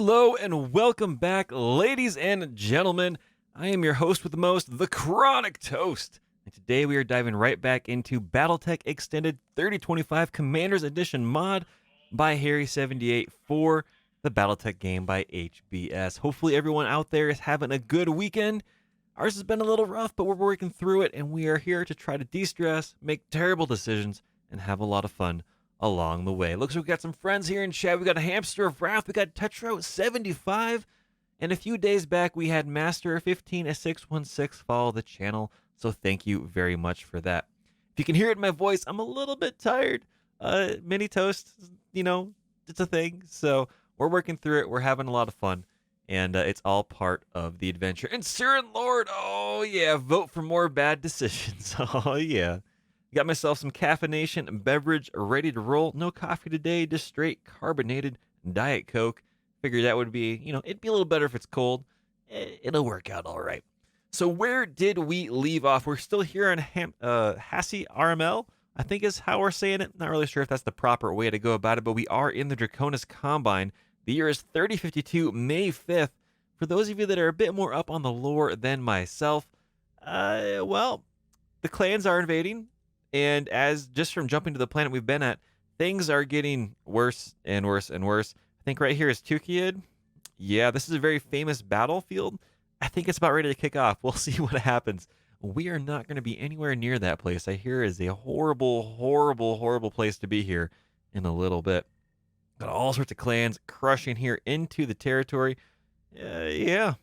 Hello and welcome back, ladies and gentlemen. I am your host with the most, TheChronicToast. And today we are diving right back into BattleTech Extended 3025 Commander's Edition mod by Harry78 for the BattleTech game by HBS. Hopefully everyone out there is having a good weekend. Ours has been a little rough, but we're working through it, and we are here to try to de-stress, make terrible decisions, and have a lot of fun along the way. Looks like we got some friends here in chat. We got a Hamster of Wrath, we got TheChronicToast, and a few days back we had Master15616 follow the channel, so thank you very much for that. If you can hear it in my voice, I'm a little bit tired. Mini toast, it's a thing, so we're working through it. We're having a lot of fun, and it's all part of the adventure. And Siren Lord, oh yeah, vote for more bad decisions. Oh yeah. Got myself some caffeination and beverage ready to roll. No coffee today, just straight carbonated Diet Coke. Figured that would be, it'd be a little better if it's cold. It'll work out all right. So where did we leave off? We're still here in Hassi RML, I think is how we're saying it. Not really sure if that's the proper way to go about it, but we are in the Draconis Combine. The year is 3052, May 5th. For those of you that are a bit more up on the lore than myself, well, the clans are invading. And as just from jumping to the planet we've been at, things are getting worse and worse and worse. I think right here is Tukiyid. Yeah, this is a very famous battlefield. I think it's about ready to kick off. We'll see what happens. We are not going to be anywhere near that place. I hear is a horrible, horrible, horrible place to be here in a little bit. Got all sorts of clans crushing here into the territory. Yeah,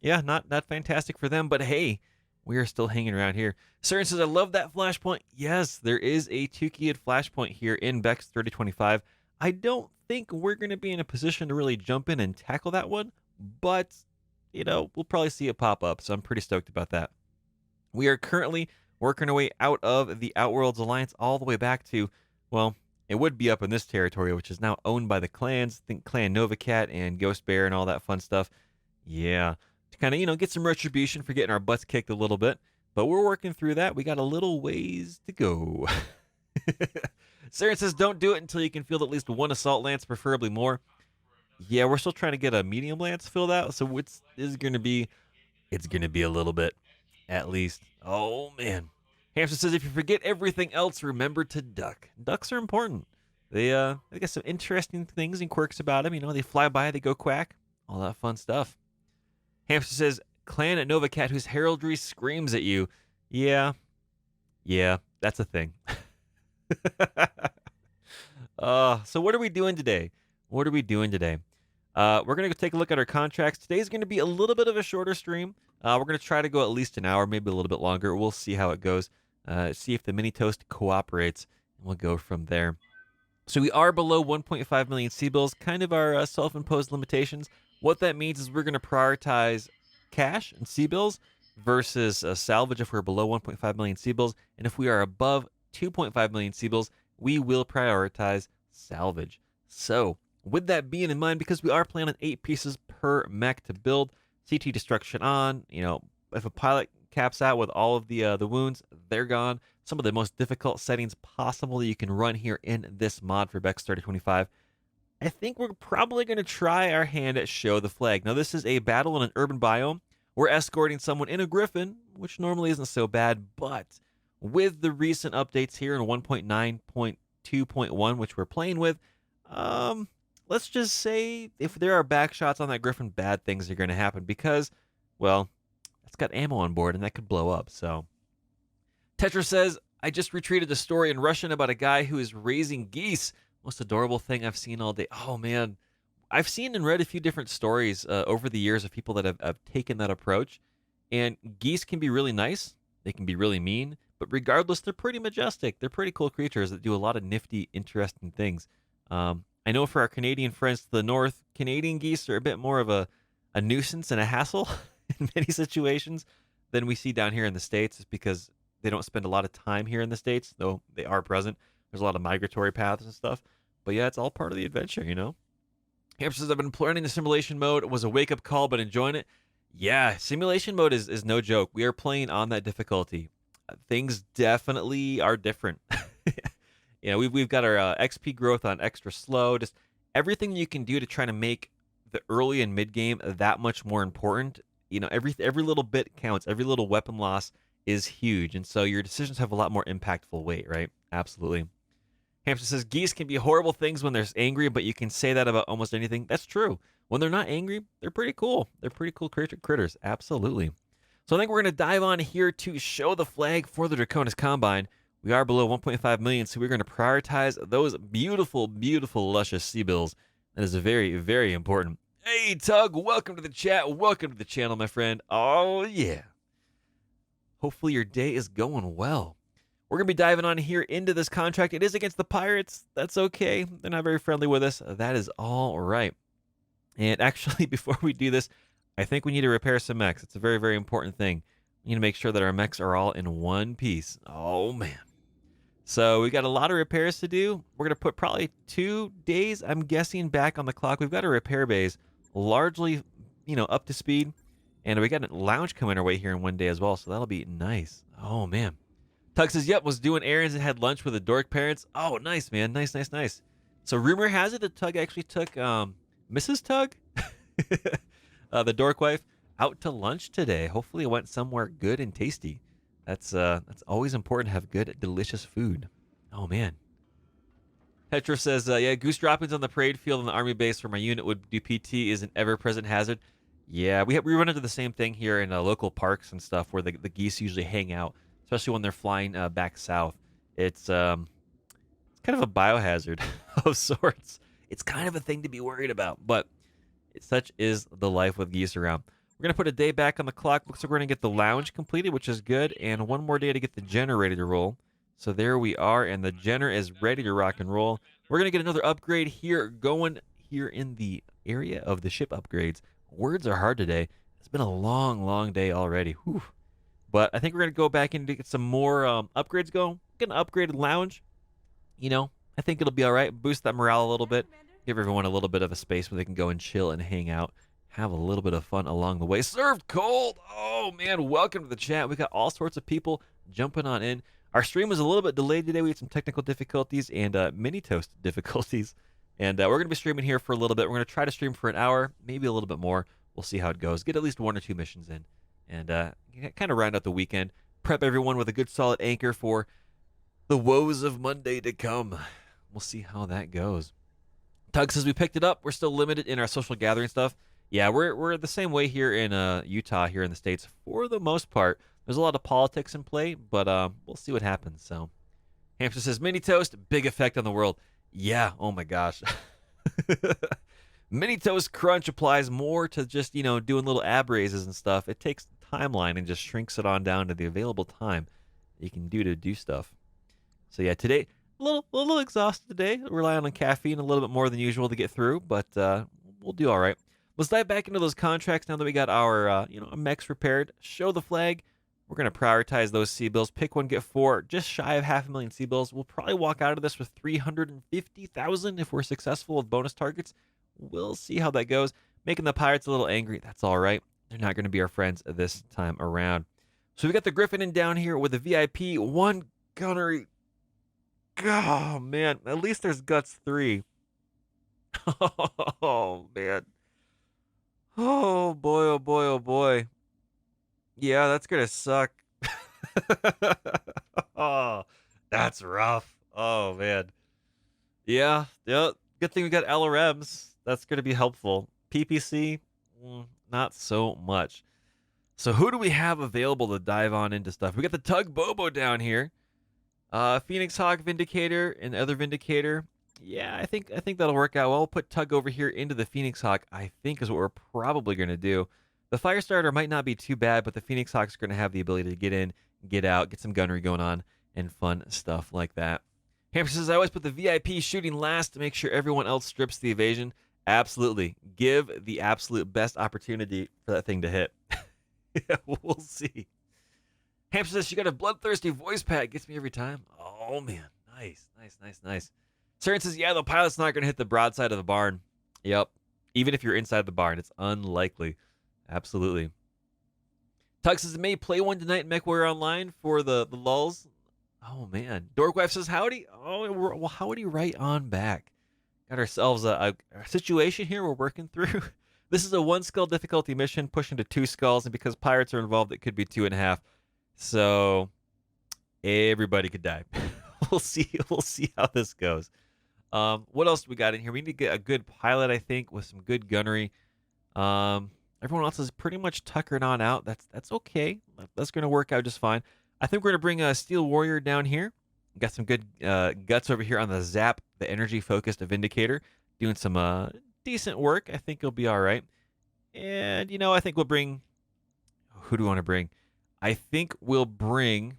not fantastic for them, but hey, we are still hanging around here. Saren says, I love that flashpoint. Yes, there is a Tukiyid flashpoint here in BEX3025. I don't think we're going to be in a position to really jump in and tackle that one, but, we'll probably see it pop up, so I'm pretty stoked about that. We are currently working our way out of the Outworlds Alliance all the way back to, well, it would be up in this territory, which is now owned by the clans. Think Clan Novacat and Ghost Bear and all that fun stuff. Yeah. To kind of, get some retribution for getting our butts kicked a little bit. But we're working through that. We got a little ways to go. Saren says, don't do it until you can field at least one assault lance, preferably more. Yeah, we're still trying to get a medium lance filled out, so it's going to be a little bit, at least. Oh, man. Hamster says, if you forget everything else, remember to duck. Ducks are important. They got some interesting things and quirks about them. They fly by, they go quack, all that fun stuff. Hamster says, clan at Novacat whose heraldry screams at you. Yeah, that's a thing. So what are we doing today? We're going to go take a look at our contracts. Today's going to be a little bit of a shorter stream. We're going to try to go at least an hour, maybe a little bit longer. We'll see how it goes. See if the mini toast cooperates, and we'll go from there. So we are below 1.5 million C-bills, kind of our self-imposed limitations. What that means is we're going to prioritize cash and C-bills versus salvage if we're below 1.5 million C-bills. And if we are above 2.5 million C-bills, we will prioritize salvage. So with that being in mind, because we are planning 8 pieces per mech to build, CT destruction on, if a pilot caps out with all of the wounds, they're gone. Some of the most difficult settings possible that you can run here in this mod for BEX3025. I think we're probably going to try our hand at Show the Flag. Now, this is a battle in an urban biome. We're escorting someone in a Griffin, which normally isn't so bad, but with the recent updates here in 1.9.2.1, which we're playing with, let's just say if there are back shots on that Griffin, bad things are going to happen because, well, it's got ammo on board and that could blow up. So, Tetra says, I just retweeted a story in Russian about a guy who is raising geese. Most adorable thing I've seen all day. Oh, man. I've seen and read a few different stories over the years of people that have taken that approach. And geese can be really nice. They can be really mean. But regardless, they're pretty majestic. They're pretty cool creatures that do a lot of nifty, interesting things. I know for our Canadian friends to the north, Canadian geese are a bit more of a nuisance and a hassle in many situations than we see down here in the States. It's because they don't spend a lot of time here in the States, though they are present. There's a lot of migratory paths and stuff. But yeah, it's all part of the adventure, Hamster says, I've been learning the simulation mode. It was a wake-up call, but enjoying it. Yeah, simulation mode is no joke. We are playing on that difficulty. Things definitely are different. We've got our XP growth on extra slow. Just everything you can do to try to make the early and mid game that much more important. Every little bit counts. Every little weapon loss is huge, and so your decisions have a lot more impactful weight, right? Absolutely. Hamster says geese can be horrible things when they're angry, but you can say that about almost anything. That's true. When they're not angry, they're pretty cool. They're pretty cool critters. Absolutely. So I think we're going to dive on here to show the flag for the Draconis Combine. We are below 1.5 million, so we're going to prioritize those beautiful, beautiful, luscious sea bills. That is very, very important. Hey, Tug, welcome to the chat. Welcome to the channel, my friend. Oh, yeah. Hopefully your day is going well. We're going to be diving on here into this contract. It is against the Pirates. That's okay. They're not very friendly with us. That is all right. And actually, before we do this, I think we need to repair some mechs. It's a very, very important thing. We need to make sure that our mechs are all in one piece. Oh, man. So we got a lot of repairs to do. We're going to put probably 2 days, I'm guessing, back on the clock. We've got a repair base largely, up to speed. And we got a lounge coming our way here in 1 day as well, so that'll be nice. Oh, man. Tug says, yep, was doing errands and had lunch with the dork parents. Oh, nice, man. Nice, nice, nice. So rumor has it that Tug actually took Mrs. Tug, the dork wife, out to lunch today. Hopefully it went somewhere good and tasty. That's always important to have good, delicious food. Oh, man. Petra says, yeah, goose droppings on the parade field in the army base where my unit would do PT is an ever-present hazard. Yeah, we run into the same thing here in local parks and stuff where the geese usually hang out, especially when they're flying back south. It's kind of a biohazard of sorts. It's kind of a thing to be worried about, but such is the life with geese around. We're going to put a day back on the clock. Looks like we're going to get the lounge completed, which is good, and one more day to get the generator to roll. So there we are, and the Jenner is ready to rock and roll. We're going to get another upgrade here going here in the area of the ship upgrades. Words are hard today. It's been a long, long day already. Whew. But I think we're going to go back in to get some more upgrades going. Get an upgraded lounge. I think it'll be all right. Boost that morale a little bit. Give everyone a little bit of a space where they can go and chill and hang out. Have a little bit of fun along the way. Served cold. Oh, man. Welcome to the chat. We got all sorts of people jumping on in. Our stream was a little bit delayed today. We had some technical difficulties and mini toast difficulties. And we're going to be streaming here for a little bit. We're going to try to stream for an hour, maybe a little bit more. We'll see how it goes. Get at least 1 or 2 missions in. And kind of round out the weekend. Prep everyone with a good solid anchor for the woes of Monday to come. We'll see how that goes. Tug says we picked it up. We're still limited in our social gathering stuff. Yeah, we're the same way here in Utah, here in the States, for the most part. There's a lot of politics in play, but we'll see what happens. So, Hamster says, Mini Toast, big effect on the world. Yeah, oh my gosh. Mini Toast Crunch applies more to just, doing little ab raises and stuff. It takes the timeline and just shrinks it on down to the available time that you can do to do stuff. So yeah, today, a little exhausted today. Relying on caffeine a little bit more than usual to get through, but we'll do all right. Let's dive back into those contracts now that we got our, mechs repaired. Show the flag. We're going to prioritize those C-bills. Pick one, get 4. Just shy of 500,000 C-bills. We'll probably walk out of this with 350,000 if we're successful with bonus targets. We'll see how that goes. Making the Pirates a little angry. That's all right. They're not going to be our friends this time around. So we got the Griffin in down here with the VIP. 1 gunnery. Oh, man. At least there's Guts 3. Oh, man. Oh, boy, oh, boy, oh, boy. Yeah, that's going to suck. Oh, that's rough. Oh, man. Yeah. Good thing we got LRMs. That's going to be helpful. PPC, not so much. So who do we have available to dive on into stuff? We got the Tug Bobo down here. Phoenix Hawk Vindicator and other Vindicator. Yeah, I think that'll work out well. We'll put Tug over here into the Phoenix Hawk, I think is what we're probably going to do. The Firestarter might not be too bad, but the Phoenix Hawk's going to have the ability to get in, get out, get some gunnery going on, and fun stuff like that. Hamster says, I always put the VIP shooting last to make sure everyone else strips the evasion. Absolutely. Give the absolute best opportunity for that thing to hit. Yeah, we'll see. Hamster says, she got a bloodthirsty voice pack. Gets me every time. Oh, man. Nice. Cern says, yeah, the pilot's not going to hit the broadside of the barn. Yep. Even if you're inside the barn, it's unlikely. Absolutely. Tug says, may play one tonight in MechWarrior Online for the lulls. Oh, man. Dorkwife says, howdy. Oh, well, howdy right on back. Got ourselves a situation here we're working through. This is a one skull difficulty mission, pushing to two skulls, and because pirates are involved, it could be two and a half. So everybody could die. We'll see. We'll see how this goes. What else do we got in here? We need to get a good pilot, I think, with some good gunnery. Everyone else is pretty much tuckered on out. That's okay. That's gonna work out just fine. I think we're gonna bring a Steel Warrior down here. Got some good guts over here on the Zap, the energy focused Vindicator, doing some decent work. I think it'll be all right. And I think we'll bring. Who do we want to bring? I think we'll bring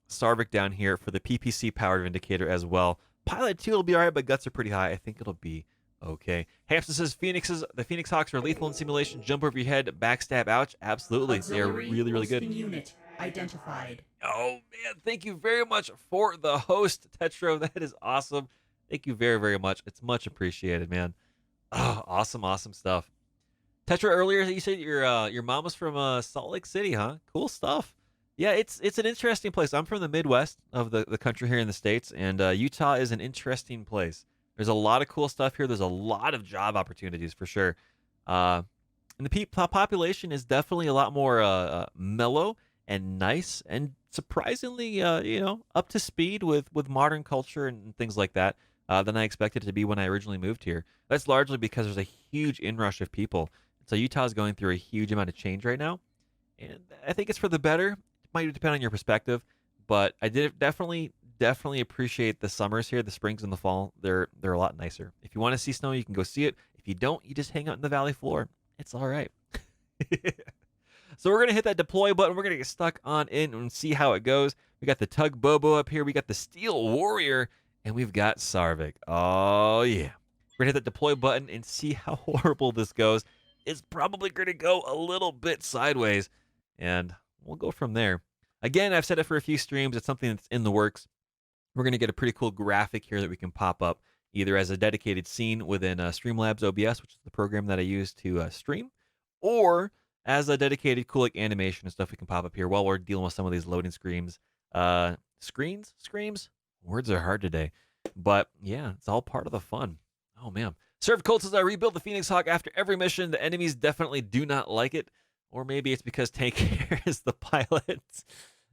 Sarvik down here for the PPC powered Vindicator as well. Pilot 2 will be alright, but guts are pretty high. I think it'll be okay. Hamster says the Phoenix Hawks are lethal in simulation. Jump over your head, backstab, ouch. Absolutely. They're really, really good. Unit identified. Oh, man. Thank you very much for the host, Tetro. That is awesome. Thank you very, very much. It's much appreciated, man. Oh, awesome, awesome stuff. Tetra, earlier you said your mom was from Salt Lake City, huh? Cool stuff. Yeah, it's an interesting place. I'm from the Midwest of the country here in the States, and Utah is an interesting place. There's a lot of cool stuff here. There's a lot of job opportunities for sure. And the population is definitely a lot more mellow and nice, and surprisingly, up to speed with modern culture and things like that than I expected it to be when I originally moved here. That's largely because there's a huge inrush of people. So Utah is going through a huge amount of change right now, and I think it's for the better. It might depend on your perspective, but I did definitely appreciate the summers here, the springs and the fall. They're a lot nicer. If you want to see snow, you can go see it. If you don't, you just hang out in the valley floor. It's all right. So we're gonna hit that deploy button. We're gonna get stuck on in and see how it goes. We got the Tug Bobo up here. We got the Steel Warrior, and we've got Sarvik. Oh yeah. We're gonna hit that deploy button and see how horrible this goes. It's probably gonna go a little bit sideways, and we'll go from there. Again, I've said it for a few streams. It's something that's in the works. We're gonna get a pretty cool graphic here that we can pop up either as a dedicated scene within Streamlabs OBS, which is the program that I use to stream, or as a dedicated cool animation and stuff we can pop up here while we're dealing with some of these loading screens. Screams? Words are hard today. But yeah, it's all part of the fun. Oh man. Served Colt says I rebuild the Phoenix Hawk after every mission. The enemies definitely do not like it. Or maybe it's because Tank Hair is the pilot.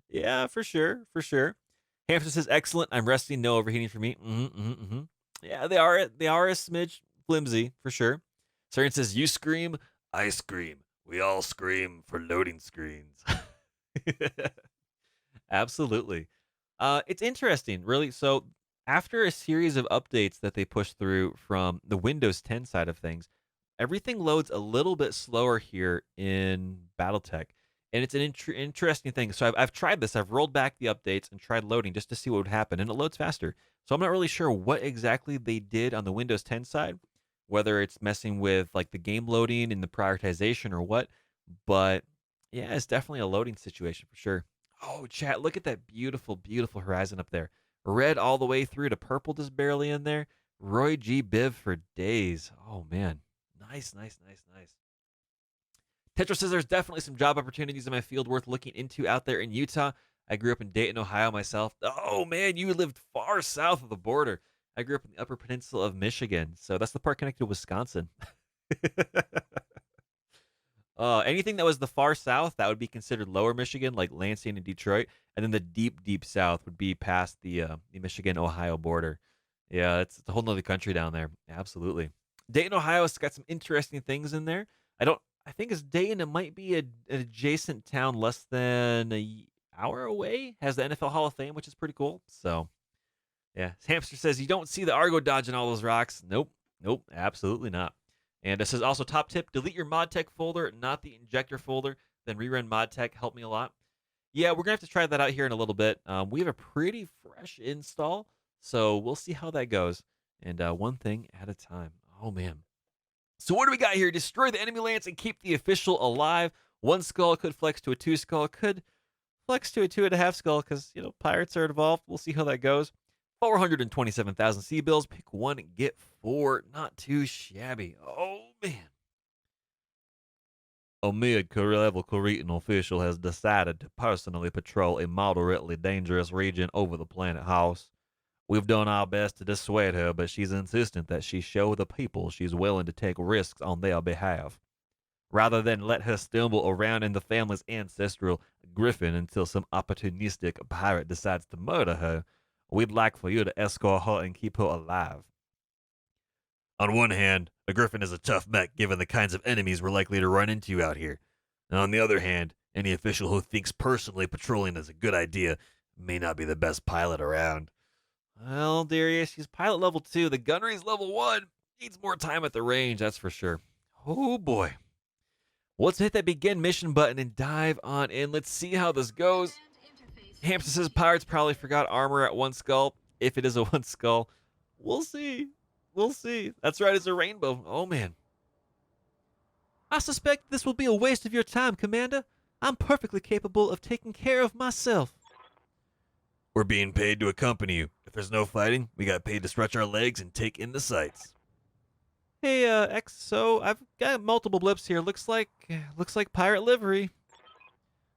Yeah, for sure. For sure. Hamster says excellent. I'm resting, no overheating for me. Yeah, they are a smidge flimsy, for sure. Saren says, you scream, I scream. We all scream for loading screens. Absolutely. It's interesting, really. So after a series of updates that they pushed through from the Windows 10 side of things, everything loads a little bit slower here in BattleTech. And it's an interesting thing. So I've tried this. I've rolled back the updates and tried loading just to see what would happen, and it loads faster. So I'm not really sure what exactly they did on the Windows 10 side, whether it's messing with like the game loading and the prioritization or what. But yeah, it's definitely a loading situation for sure. Oh, chat, look at that beautiful, beautiful horizon up there. Red all the way through to purple, just barely in there. Roy G. Biv for days. Oh, man. Nice, nice, nice, nice. Tetra says there's definitely some job opportunities in my field worth looking into out there in Utah. I grew up in Dayton, Ohio myself. Oh, man, you lived far south of the border. I grew up in the Upper Peninsula of Michigan, so that's the part connected to Wisconsin. Anything that was the far south, that would be considered lower Michigan, like Lansing and Detroit. And then the deep, deep south would be past the Michigan-Ohio border. Yeah, it's a whole nother country down there. Absolutely. Dayton, Ohio has got some interesting things in there. I think it's Dayton. It might be an adjacent town less than an hour away. Has the NFL Hall of Fame, which is pretty cool. So, yeah. Hamster says, you don't see the Argo dodging all those rocks. Nope. Nope. Absolutely not. And it says also top tip, delete your ModTech folder, not the injector folder, then rerun ModTech. Help me a lot. Yeah, we're going to have to try that out here in a little bit. We have a pretty fresh install, so we'll see how that goes. And one thing at a time. Oh, man. So what do we got here? Destroy the enemy lance and keep the official alive. One skull could flex to a two skull, could flex to a 2.5 skull because, pirates are involved. We'll see how that goes. 427,000 C-bills. Pick one and get four. Not too shabby. Oh, man. A mid-level Korean official has decided to personally patrol a moderately dangerous region over the planet House. We've done our best to dissuade her, but she's insistent that she show the people she's willing to take risks on their behalf, rather than let her stumble around in the family's ancestral griffin until some opportunistic pirate decides to murder her. We'd like for you to escort her and keep her alive. On one hand, a griffin is a tough mech given the kinds of enemies we're likely to run into out here. And on the other hand, any official who thinks personally patrolling is a good idea may not be the best pilot around. Well, Darius, she's pilot level 2. The gunnery's level 1. Needs more time at the range, that's for sure. Oh boy. Let's hit that begin mission button and dive on in. Let's see how this goes. Hamster says pirates probably forgot armor at one skull. If it is a one skull, we'll see. We'll see. That's right, it's a rainbow. Oh man. I suspect this will be a waste of your time, Commander. I'm perfectly capable of taking care of myself. We're being paid to accompany you. If there's no fighting, we got paid to stretch our legs and take in the sights. Hey, XO, I've got multiple blips here. Looks like pirate livery.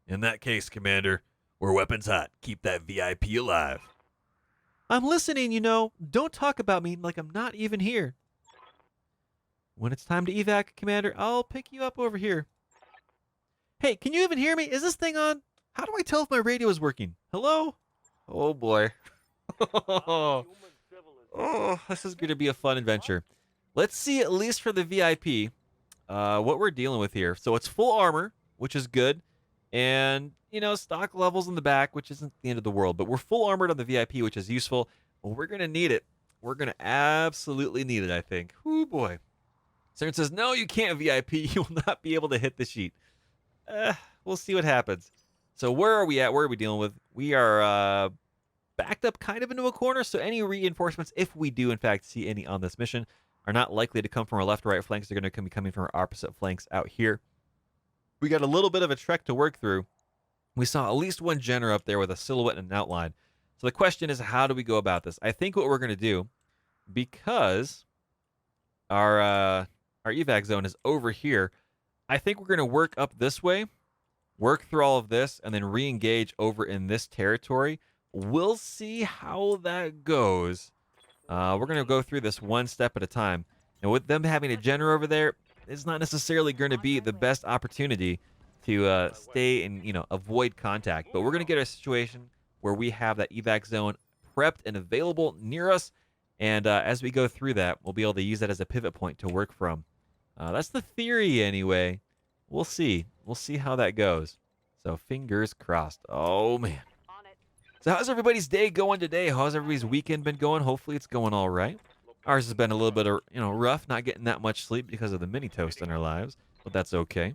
In that case, Commander, we're weapons hot. Keep that VIP alive. I'm listening, you know. Don't talk about me like I'm not even here. When it's time to evac, Commander, I'll pick you up over here. Hey, can you even hear me? Is this thing on? How do I tell if my radio is working? Hello? Oh boy. Oh, this is going to be a fun adventure. Let's see, at least for the VIP, what we're dealing with here. So it's full armor, which is good. And, you know, stock levels in the back, which isn't the end of the world. But we're full armored on the VIP, which is useful. Well, we're going to need it. We're going to absolutely need it, I think. Oh boy. Saren says, no, you can't VIP. You will not be able to hit the sheet. We'll see what happens. So where are we at? Where are we dealing with? We are backed up kind of into a corner, so any reinforcements, if we do in fact see any on this mission, are not likely to come from our left or right flanks. They're going to be coming from our opposite flanks out here. We got a little bit of a trek to work through. We saw at least one general up there with a silhouette and an outline. So the question is, how do we go about this? I think what we're going to do, because our evac zone is over here, I think we're going to work up this way, work through all of this, and then re-engage over in this territory. We'll see how that goes. We're going to go through this one step at a time. And with them having a general over there, it's not necessarily going to be the best opportunity to stay and, you know, avoid contact. But we're going to get a situation where we have that evac zone prepped and available near us. And as we go through that, we'll be able to use that as a pivot point to work from. That's the theory anyway. We'll see. We'll see how that goes. So fingers crossed. Oh, man. So how's everybody's day going today? How's everybody's weekend been going? Hopefully it's going all right. Ours has been a little bit of, rough, not getting that much sleep because of the mini toast in our lives, but that's okay.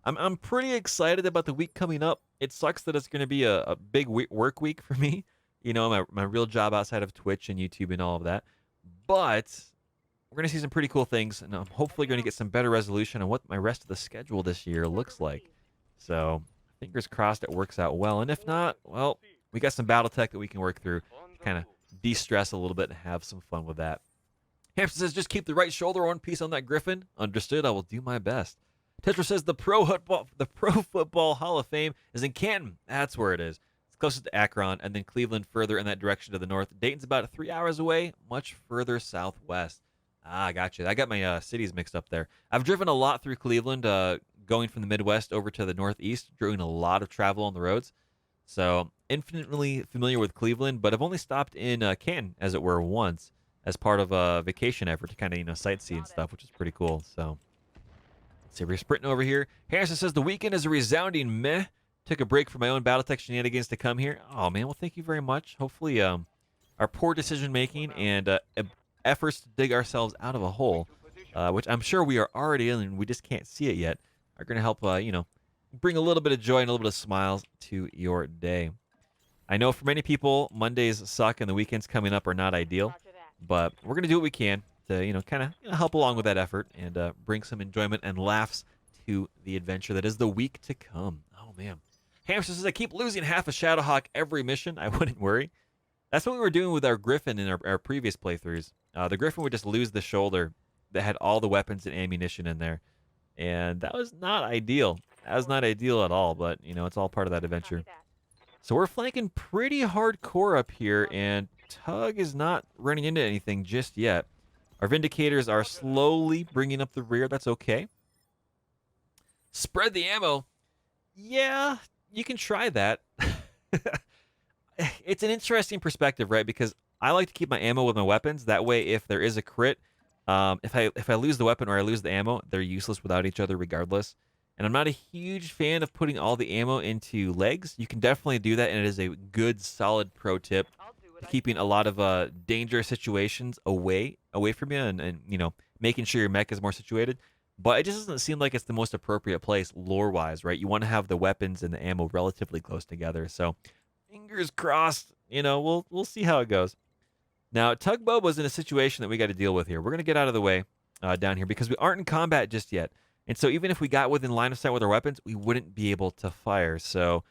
I'm pretty excited about the week coming up. It sucks that it's going to be a big work week for me. You know, my real job outside of Twitch and YouTube and all of that. But we're going to see some pretty cool things, and I'm hopefully going to get some better resolution on what my rest of the schedule this year looks like. So fingers crossed it works out well. And if not, well, we got some BattleTech that we can work through, kind of de-stress a little bit and have some fun with that. Hamster says, just keep the right shoulder one piece on that Griffin. Understood. I will do my best. Tetra says the Pro Football Hall of Fame is in Canton. That's where it is. It's closest to Akron, and then Cleveland further in that direction to the north. Dayton's about 3 hours away, much further southwest. Ah, gotcha. I got my cities mixed up there. I've driven a lot through Cleveland, going from the Midwest over to the Northeast, doing a lot of travel on the roads. So infinitely familiar with Cleveland, but I've only stopped in Canton, as it were, once, as part of a vacation effort to kind of, sigtsee and stuff, which is pretty cool. So let's see, we're sprinting over here. Harrison says the weekend is a resounding meh. Took a break from my own BattleTech shenanigans to come here. Oh, man, well, thank you very much. Hopefully our poor decision-making and efforts to dig ourselves out of a hole, which I'm sure we are already in and we just can't see it yet, are going to help, bring a little bit of joy and a little bit of smiles to your day. I know for many people, Mondays suck and the weekends coming up are not ideal, but we're going to do what we can to, kind of help along with that effort and bring some enjoyment and laughs to the adventure that is the week to come. Oh, man. Hamster says, I keep losing half a Shadowhawk every mission. I wouldn't worry. That's what we were doing with our Griffin in our previous playthroughs. The Griffin would just lose the shoulder that had all the weapons and ammunition in there. And that was not ideal. That was not ideal at all, but, it's all part of that adventure. So we're flanking pretty hardcore up here, and Tug is not running into anything just yet. Our Vindicators are slowly bringing up the rear. That's okay. Spread the ammo. Yeah, you can try that. It's an interesting perspective, right? Because I like to keep my ammo with my weapons. That way, if there is a crit, if I lose the weapon or I lose the ammo, they're useless without each other regardless. And I'm not a huge fan of putting all the ammo into legs. You can definitely do that, and it is a good, solid pro tip to keeping a lot of dangerous situations away from you, and making sure your mech is more situated. But it just doesn't seem like it's the most appropriate place lore-wise, right? You want to have the weapons and the ammo relatively close together. So fingers crossed. We'll see how it goes. Now, Tugboat was in a situation that we got to deal with here. We're going to get out of the way down here because we aren't in combat just yet. And so even if we got within line of sight with our weapons, we wouldn't be able to fire. So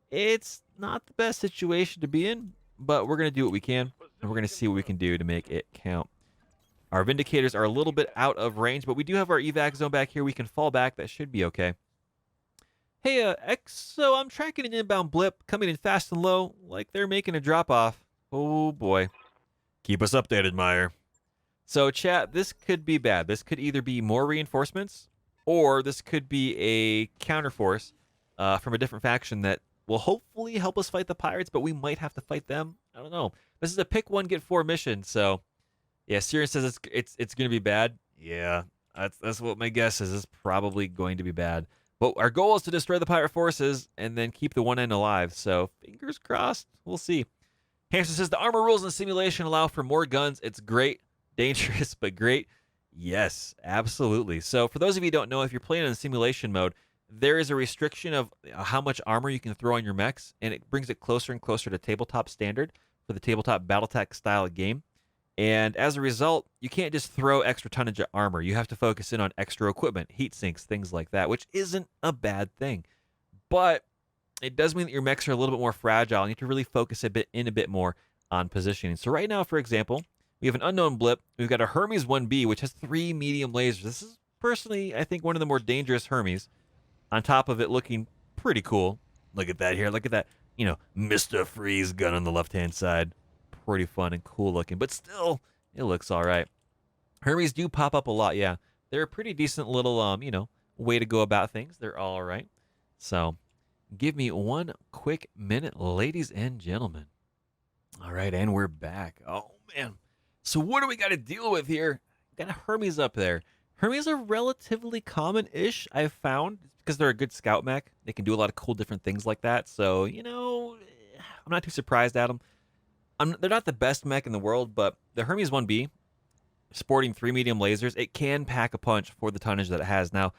it's not the best situation to be in, but we're going to do what we can, and we're going to see what we can do to make it count. Our Vindicators are a little bit out of range, but we do have our evac zone back here. We can fall back. That should be okay. Hey, X, so I'm tracking an inbound blip coming in fast and low, like they're making a drop-off. Oh, boy. Keep us updated, Meyer. So, chat, this could be bad. This could either be more reinforcements, or this could be a counterforce from a different faction that will hopefully help us fight the pirates, but we might have to fight them. I don't know. This is a pick one, get four mission, so yeah, Siren says it's going to be bad. Yeah, that's what my guess is. It's probably going to be bad. But our goal is to destroy the pirate forces and then keep the one end alive. So fingers crossed. We'll see. Hamster says the armor rules in simulation allow for more guns. It's great, dangerous, but great. Yes, absolutely. So for those of you who don't know, if you're playing in simulation mode, there is a restriction of how much armor you can throw on your mechs, and it brings it closer and closer to tabletop standard for the tabletop BattleTech style game. And as a result, you can't just throw extra tonnage of armor. You have to focus in on extra equipment, heat sinks, things like that, which isn't a bad thing. But it does mean that your mechs are a little bit more fragile. You need to really focus a bit more on positioning. So right now, for example, we have an unknown blip. We've got a Hermes 1B, which has 3 medium lasers. This is personally, I think, one of the more dangerous Hermes. On top of it looking pretty cool. Look at that here. Look at that, Mr. Freeze gun on the left-hand side. Pretty fun and cool looking, but still, it looks all right. Hermes do pop up a lot, yeah. They're a pretty decent little, way to go about things. They're all right. So, give me one quick minute, ladies and gentlemen. All right, and we're back. Oh, man. So what do we got to deal with here? Got a Hermes up there. Hermes are relatively common-ish, I've found, because they're a good scout mech. They can do a lot of cool different things like that. So, I'm not too surprised at them. They're not the best mech in the world, but the Hermes 1B, sporting 3 medium lasers, it can pack a punch for the tonnage that it has. Now,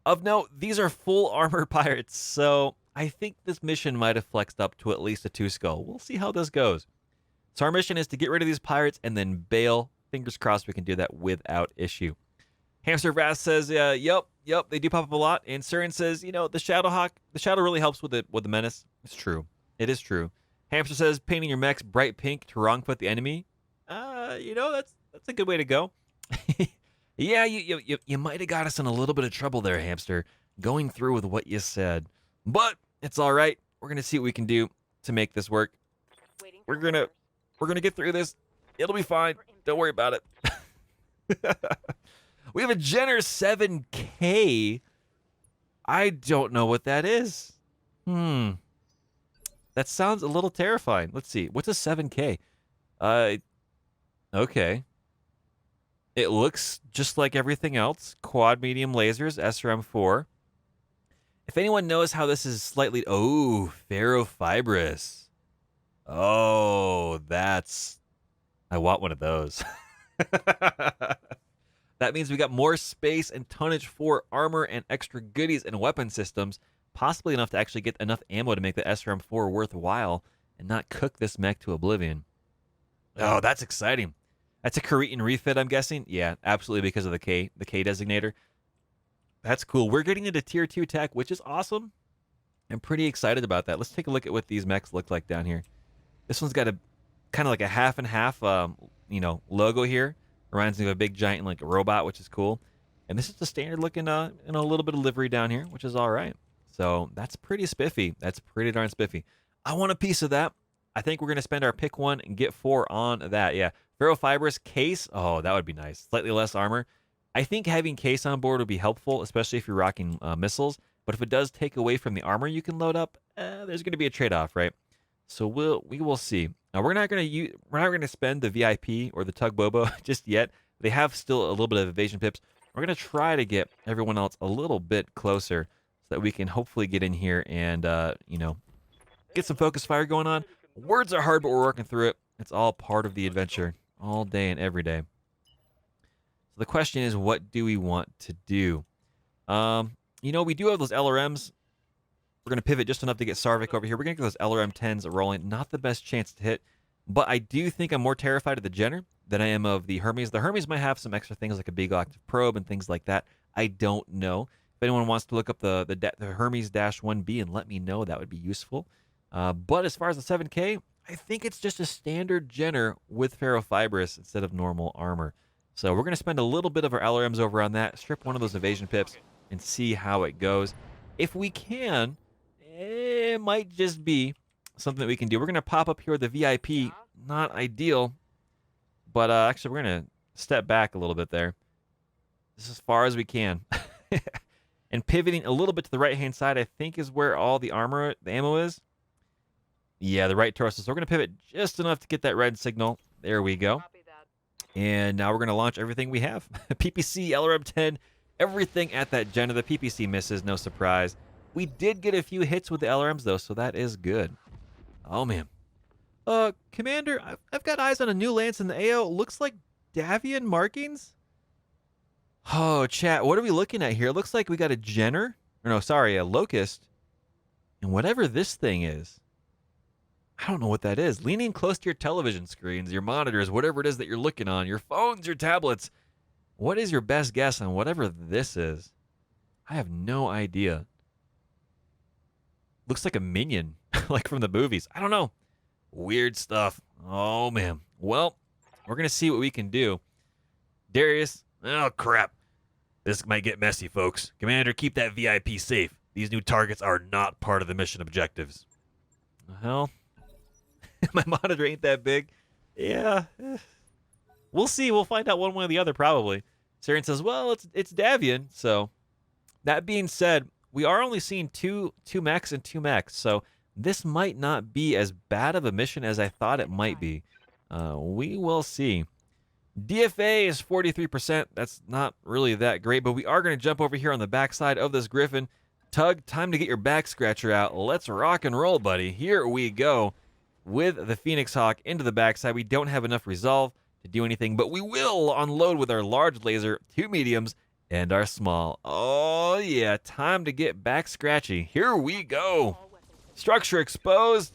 of note, these are full armor pirates, so I think this mission might have flexed up to at least a 2 skull. We'll see how this goes. So our mission is to get rid of these pirates and then bail. Fingers crossed we can do that without issue. Hamster Vast says, yep, they do pop up a lot. And Surin says, the Shadowhawk, the Shadow really helps with the menace. It's true. It is true. Hamster says, painting your mechs bright pink to wrong-foot the enemy. That's a good way to go. Yeah, you might have got us in a little bit of trouble there, Hamster, going through with what you said. But it's all right. We're going to see what we can do to make this work. We're gonna get through this. It'll be fine. Don't worry about it. We have a Jenner 7K. I don't know what that is. That sounds a little terrifying. Let's see. What's a 7K? Okay. It looks just like everything else. Quad medium lasers, SRM4. If anyone knows how this is slightly... Oh, ferrofibrous. Oh, I want one of those. That means we got more space and tonnage for armor and extra goodies and weapon systems, possibly enough to actually get enough ammo to make the SRM4 worthwhile and not cook this mech to oblivion. Oh, that's exciting. That's a Cretan refit, I'm guessing? Yeah, absolutely, because of the K designator. That's cool. We're getting into Tier 2 tech, which is awesome. I'm pretty excited about that. Let's take a look at what these mechs look like down here. This one's got a kind of like a half and half, logo here. Reminds me of a big giant like a robot, which is cool. And this is the standard looking, a little bit of livery down here, which is all right. So that's pretty spiffy. That's pretty darn spiffy. I want a piece of that. I think we're going to spend our pick 1 and get 4 on that. Yeah. Ferrofibrous case. Oh, that would be nice. Slightly less armor. I think having case on board would be helpful, especially if you're rocking missiles. But if it does take away from the armor you can load up, there's going to be a trade-off, right? So we will see. Now we're not going to spend the VIP or the Tug Bobo just yet. They have still a little bit of evasion pips. We're going to try to get everyone else a little bit closer so that we can hopefully get in here and get some focus fire going on. Words are hard, but we're working through it. It's all part of the adventure, all day and every day. So the question is, what do we want to do? We do have those LRMs. We're going to pivot just enough to get Sarvik over here. We're going to get those LRM 10s rolling. Not the best chance to hit, but I do think I'm more terrified of the Jenner than I am of the Hermes. The Hermes might have some extra things like a big active probe and things like that. I don't know. If anyone wants to look up the Hermes-1B and let me know, that would be useful. But as far as the 7K, I think it's just a standard Jenner with ferrofibrous instead of normal armor. So we're going to spend a little bit of our LRMs over on that, strip one of those evasion pips, and see how it goes. If we can, it might just be something that we can do. We're going to pop up here with the VIP. Not ideal, but actually we're going to step back a little bit there. This is as far as we can. And pivoting a little bit to the right-hand side, I think, is where all the ammo is. Yeah, the right torso. So we're going to pivot just enough to get that red signal. There we go. And now we're going to launch everything we have. PPC, LRM 10, everything at that Jenner. The PPC misses, no surprise. We did get a few hits with the LRMs, though, so that is good. Oh, man. Commander, I've got eyes on a new lance in the AO. Looks like Davian markings? Oh, chat, what are we looking at here? It looks like we got a Jenner. Or no, sorry, a Locust. And whatever this thing is, I don't know what that is. Leaning close to your television screens, your monitors, whatever it is that you're looking on, your phones, your tablets. What is your best guess on whatever this is? I have no idea. Looks like a minion, like from the movies. I don't know. Weird stuff. Oh, man. Well, we're going to see what we can do. Darius. Oh, crap. This might get messy, folks. Commander, keep that VIP safe. These new targets are not part of the mission objectives. Well, my monitor ain't that big. Yeah. We'll see. We'll find out one way or the other, probably. Sarian says, well, it's Davian. So, that being said, we are only seeing two mechs and 2 mechs. So, this might not be as bad of a mission as I thought it might be. We will see. DFA is 43%. That's not really that great, but we are going to jump over here on the backside of this Griffin. Tug, time to get your back scratcher out. Let's rock and roll, buddy. Here we go with the Phoenix Hawk into the backside. We don't have enough resolve to do anything, but we will unload with our large laser, 2 mediums, and our small. Oh, yeah. Time to get back scratchy. Here we go. Structure exposed.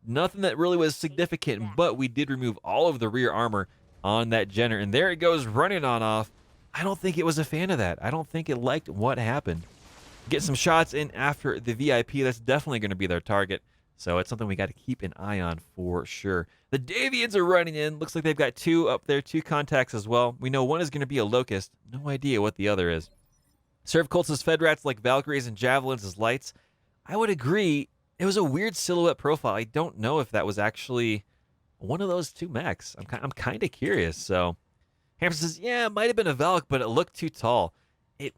Nothing that really was significant, but we did remove all of the rear armor on that Jenner. And there it goes, running on off. I don't think it was a fan of that. I don't think it liked what happened. Get some shots in after the VIP. That's definitely going to be their target. So it's something we got to keep an eye on for sure. The Davians are running in. Looks like they've got 2 up there, 2 contacts as well. We know one is going to be a Locust. No idea what the other is. Serve Colts as Fed Rats like Valkyries and Javelins as Lights. I would agree. It was a weird silhouette profile. I don't know if that was actually one of those 2 mechs. I'm kind of curious. So Hamster says, yeah, it might have been a Valk, but it looked too tall. It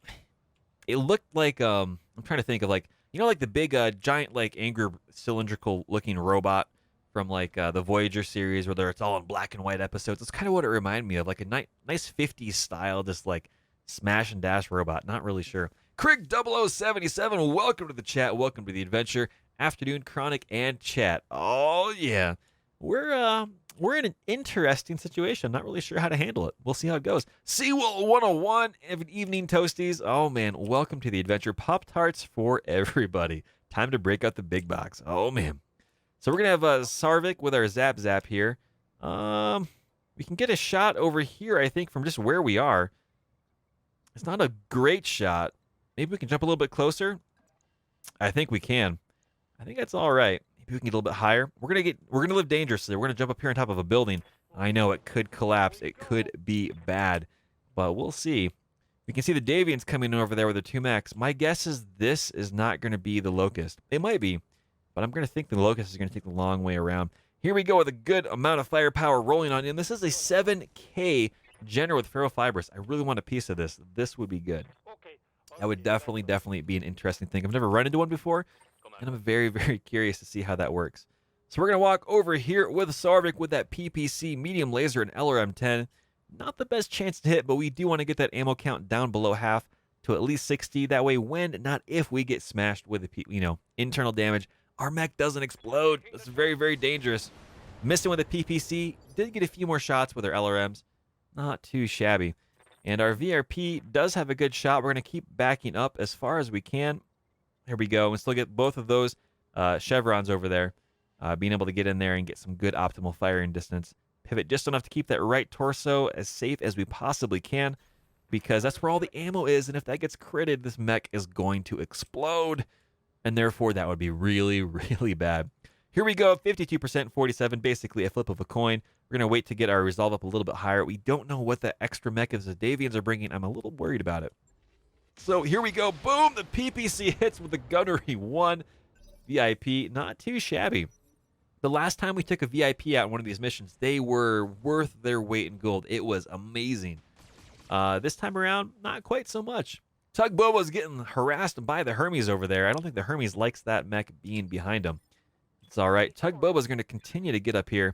looked like, I'm trying to think of like, like the big giant like angry cylindrical looking robot from like the Voyager series where it's all in black and white episodes. That's kind of what it reminded me of, like a nice 50s style, just like smash and dash robot. Not really sure. Crig0077, welcome to the chat. Welcome to the adventure. Afternoon, Chronic, and chat. Oh, yeah. We're in an interesting situation. I'm not really sure how to handle it. We'll see how it goes. Seawall 101, evening toasties. Oh, man. Welcome to the adventure. Pop-Tarts for everybody. Time to break out the big box. Oh, man. So we're going to have Sarvik with our Zap Zap here. We can get a shot over here, I think, from just where we are. It's not a great shot. Maybe we can jump a little bit closer. I think we can. I think that's all right. Maybe we can get a little bit higher. We're gonna live dangerously. We're gonna jump up here on top of a building. I know it could collapse. It could be bad, but we'll see. We can see the Davians coming in over there with the 2 mechs. My guess is this is not going to be the Locust. It might be. but I'm going to think the Locust is going to take the long way around. Here we go with a good amount of firepower rolling on in. This is a 7K Jenner with ferrofibers. I really want a piece of this. This would be good. That would definitely be an interesting thing. I've never run into one before, and I'm very, very curious to see how that works. So we're going to walk over here with Sarvik with that PPC medium laser and LRM-10. Not the best chance to hit, but we do want to get that ammo count down below half to at least 60. That way, when, not if, we get smashed with the internal damage, our mech doesn't explode. That's very, very dangerous. Missing with a PPC. Did get a few more shots with our LRMs. Not too shabby. And our VRP does have a good shot. We're going to keep backing up as far as we can. Here we go. And still get both of those chevrons over there. Being able to get in there and get some good optimal firing distance. Pivot just enough to keep that right torso as safe as we possibly can, because that's where all the ammo is, and if that gets critted, this mech is going to explode, and therefore that would be really, really bad. Here we go, 52%, 47, basically a flip of a coin. We're going to wait to get our resolve up a little bit higher. We don't know what the extra mech is the Davians are bringing. I'm a little worried about it. So here we go, boom, the PPC hits with the Gunnery 1 VIP, not too shabby. The last time we took a VIP out in one of these missions, they were worth their weight in gold. It was amazing. This time around, not quite so much. Tug Bobo's getting harassed by the Hermes over there. I don't think the Hermes likes that mech being behind him. It's all right. Tug Bobo's going to continue to get up here.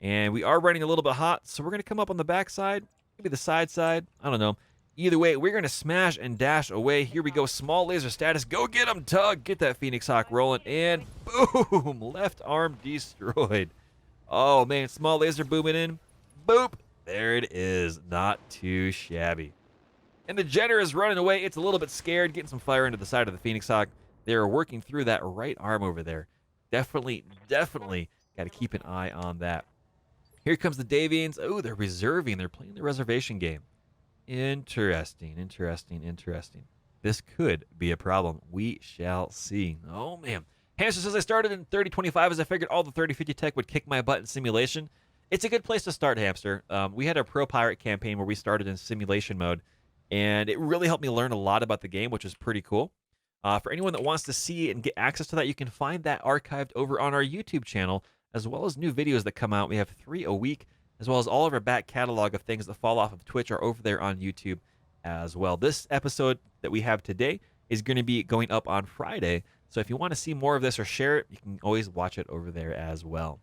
And we are running a little bit hot, so we're going to come up on the backside, maybe the side. I don't know. Either way, we're going to smash and dash away. Here we go. Small laser status. Go get him, Tug. Get that Phoenix Hawk rolling. And boom. Left arm destroyed. Oh, man. Small laser booming in. Boop. There it is. Not too shabby. And the Jenner is running away. It's a little bit scared. Getting some fire into the side of the Phoenix Hawk. They're working through that right arm over there. Definitely got to keep an eye on that. Here comes the Davians. Oh, they're reserving. They're playing the reservation game. Interesting. This could be a problem. We shall see. Oh, man. Hamster says, I started in 3025 as I figured all the 3050 tech would kick my butt in simulation. It's a good place to start, Hamster. We had a Pro Pirate campaign where we started in simulation mode, and it really helped me learn a lot about the game, which is pretty cool. For anyone that wants to see and get access to that, you can find that archived over on our YouTube channel, as well as new videos that come out. We have 3 a week, as well as all of our back catalog of things that fall off of Twitch are over there on YouTube as well. This episode that we have today is going to be going up on Friday, so if you want to see more of this or share it, you can always watch it over there as well.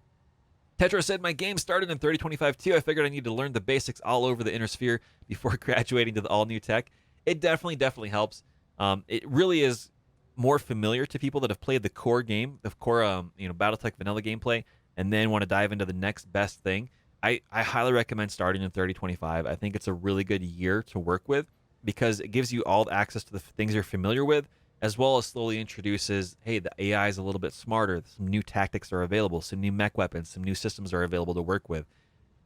Tetra said, my game started in 3025 too. I figured I need to learn the basics all over the Inner Sphere before graduating to the all-new tech. It definitely helps. It really is more familiar to people that have played the core game, the core BattleTech vanilla gameplay, and then want to dive into the next best thing. I highly recommend starting in 3025. I think it's a really good year to work with because it gives you all the access to the things you're familiar with, as well as slowly introduces, hey, the AI is a little bit smarter. Some new tactics are available, some new mech weapons, some new systems are available to work with.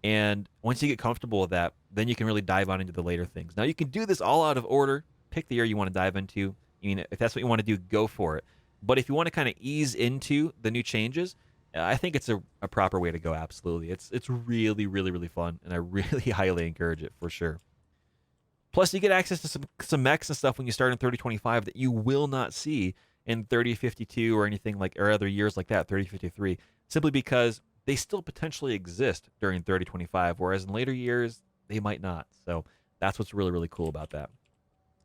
And once you get comfortable with that, then you can really dive on into the later things. Now, you can do this all out of order. Pick the year you want to dive into. I mean, if that's what you want to do, go for it. But if you want to kind of ease into the new changes, I think it's a proper way to go, absolutely. It's really fun, and I really highly encourage it for sure. Plus, you get access to some mechs and stuff when you start in 3025 that you will not see in 3052 or anything like, or other years like that, 3053, simply because they still potentially exist during 3025, whereas in later years, they might not. So that's what's really cool about that.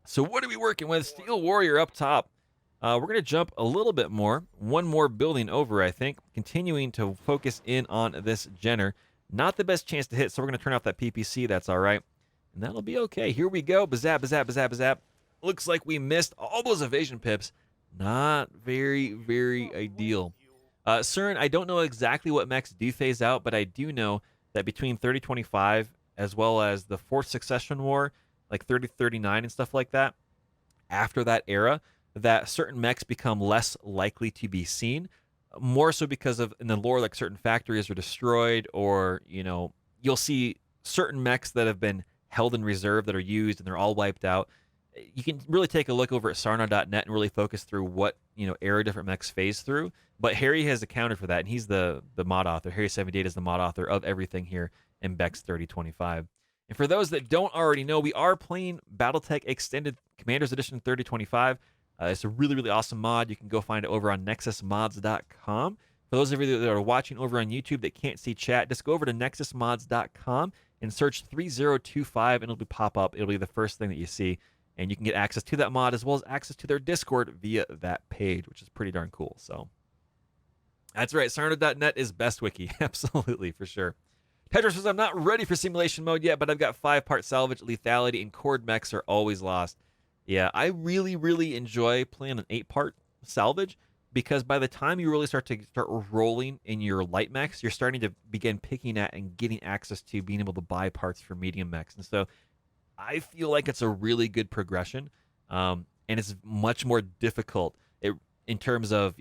So what are we working with? Steel Warrior up top. We're going to jump a little bit more. One more building over, I think. Continuing to focus in on this Jenner. Not the best chance to hit, so we're going to turn off that PPC. That's all right. And that'll be okay. Here we go. Bazap, bazap, bazap, bazap. Looks like we missed all those evasion pips. Not very ideal. CERN, I don't know exactly what mechs do phase out, but I do know that between 3025 as well as the Fourth Succession War, like 3039 and stuff like that, after that era, that certain mechs become less likely to be seen, more so because of, in the lore, like certain factories are destroyed, or, you'll see certain mechs that have been held in reserve that are used and they're all wiped out. You can really take a look over at sarna.net and really focus through what, era different mechs phase through. But Harry has accounted for that, and he's the mod author. Harry78 is the mod author of everything here in BEX3025. And for those that don't already know, we are playing BattleTech Extended Commander's Edition 3025. It's a really, really awesome mod. You can go find it over on nexusmods.com. For those of you that are watching over on YouTube that can't see chat, just go over to nexusmods.com and search 3025, and it'll pop up. It'll be the first thing that you see, and you can get access to that mod as well as access to their Discord via that page, which is pretty darn cool. So that's right. Sarno.net is best wiki. Absolutely, for sure. Tetris says, I'm not ready for simulation mode yet, but I've got 5-part salvage, lethality, and cord mechs are always lost. Yeah, I really, really enjoy playing an 8-part salvage because by the time you really start rolling in your light mechs, you're starting to begin picking at and getting access to being able to buy parts for medium mechs. And so I feel like it's a really good progression, and it's much more difficult in terms of,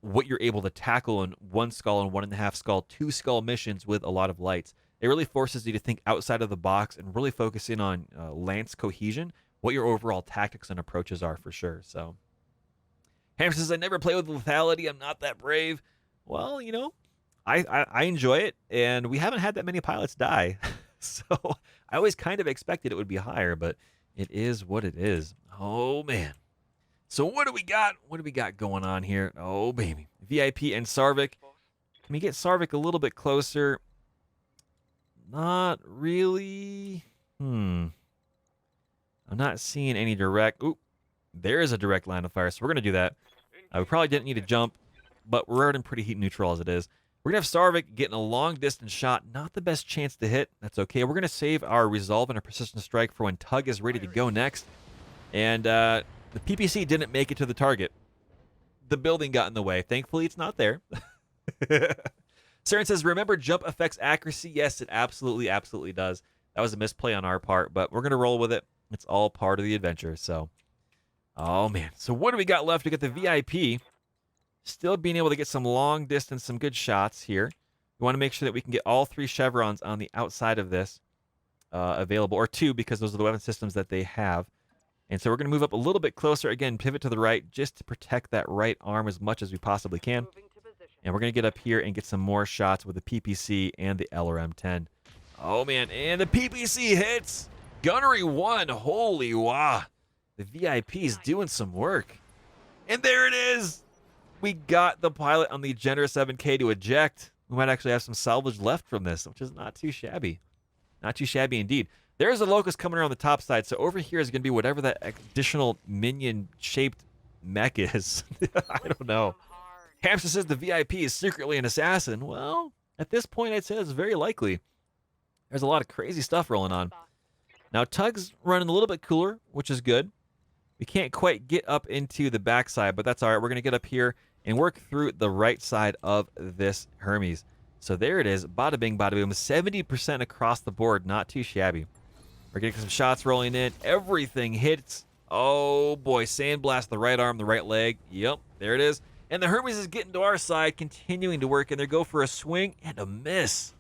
what you're able to tackle in 1 skull and 1.5 skull, 2 skull missions with a lot of lights. It really forces you to think outside of the box and really focus in on lance cohesion, what your overall tactics and approaches are for sure. So Ham says, I never play with lethality. I'm not that brave. Well, I enjoy it, and we haven't had that many pilots die. So I always kind of expected it would be higher, but it is what it is. Oh, man. So what do we got? What do we got going on here? Oh, baby. VIP and Sarvik. Can we get Sarvik a little bit closer? Not really. I'm not seeing any direct. Oop. There is a direct line of fire, so we're going to do that. We probably didn't need to jump, but we're in pretty heat neutral as it is. We're going to have Sarvik getting a long-distance shot. Not the best chance to hit. That's okay. We're going to save our Resolve and our Persistent Strike for when Tug is ready to go next. And the PPC didn't make it to the target. The building got in the way. Thankfully, it's not there. Saren says, remember jump affects accuracy? Yes, it absolutely, absolutely does. That was a misplay on our part, but we're going to roll with it. It's all part of the adventure, so. Oh, man. So what do we got left? We got the VIP. Still being able to get some long distance, some good shots here. We want to make sure that we can get all 3 chevrons on the outside of this available, or 2, because those are the weapon systems that they have. And so we're going to move up a little bit closer. Again, pivot to the right just to protect that right arm as much as we possibly can. And we're going to get up here and get some more shots with the PPC and the LRM-10. Oh, man. And the PPC hits. Gunnery 1. Holy wow. The VIP's doing some work. And there it is. We got the pilot on the Generous 7K to eject. We might actually have some salvage left from this, which is not too shabby. Not too shabby indeed. There's a Locust coming around the top side, so over here is going to be whatever that additional minion-shaped mech is. I don't know. Hamster says the VIP is secretly an assassin. Well, at this point, I'd say it's very likely. There's a lot of crazy stuff rolling on. Now, Tug's running a little bit cooler, which is good. We can't quite get up into the backside, but that's all right. We're going to get up here and work through the right side of this Hermes. So there it is. Bada bing, bada boom. 70% across the board. Not too shabby. We're getting some shots rolling in. Everything hits. Oh, boy. Sandblast the right arm, the right leg. Yep, there it is. And the Hermes is getting to our side, continuing to work, and they go for a swing and a miss.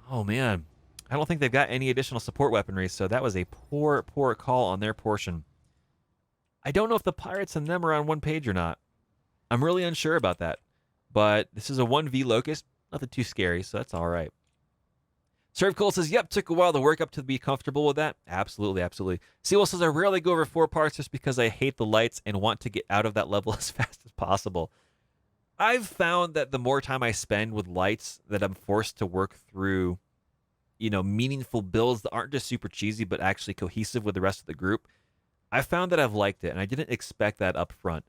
Oh, man. I don't think they've got any additional support weaponry, so that was a poor, poor call on their portion. I don't know if the pirates and them are on one page or not. I'm really unsure about that. But this is a 1v Locust. Nothing too scary, so that's all right. Serve Cole says, yep, took a while to work up to be comfortable with that. Absolutely, absolutely. Seawolf says, I rarely go over 4 parts just because I hate the lights and want to get out of that level as fast as possible. I've found that the more time I spend with lights, that I'm forced to work through, meaningful builds that aren't just super cheesy, but actually cohesive with the rest of the group. I found that I've liked it, and I didn't expect that up front.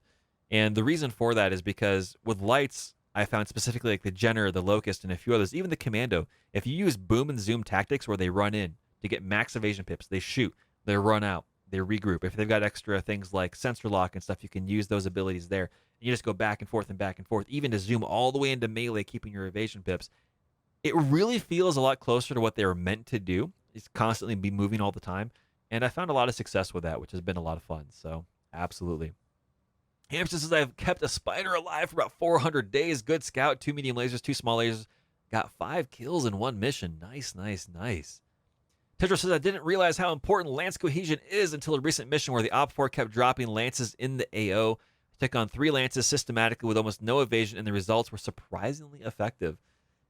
And the reason for that is because with lights, I found specifically like the Jenner, the Locust, and a few others, even the Commando, if you use boom and zoom tactics where they run in to get max evasion pips, they shoot, they run out, they regroup. If they've got extra things like sensor lock and stuff, you can use those abilities there. And you just go back and forth, even to zoom all the way into melee, keeping your evasion pips. It really feels a lot closer to what they were meant to do. It's constantly be moving all the time. And I found a lot of success with that, which has been a lot of fun. So, absolutely. Hamster says, I've kept a spider alive for about 400 days. Good scout, 2 medium lasers, 2 small lasers. Got 5 kills in 1 mission. Nice, nice, nice. Tetris says, I didn't realize how important lance cohesion is until a recent mission where the Op4 kept dropping lances in the AO. I took on 3 lances systematically with almost no evasion, and the results were surprisingly effective.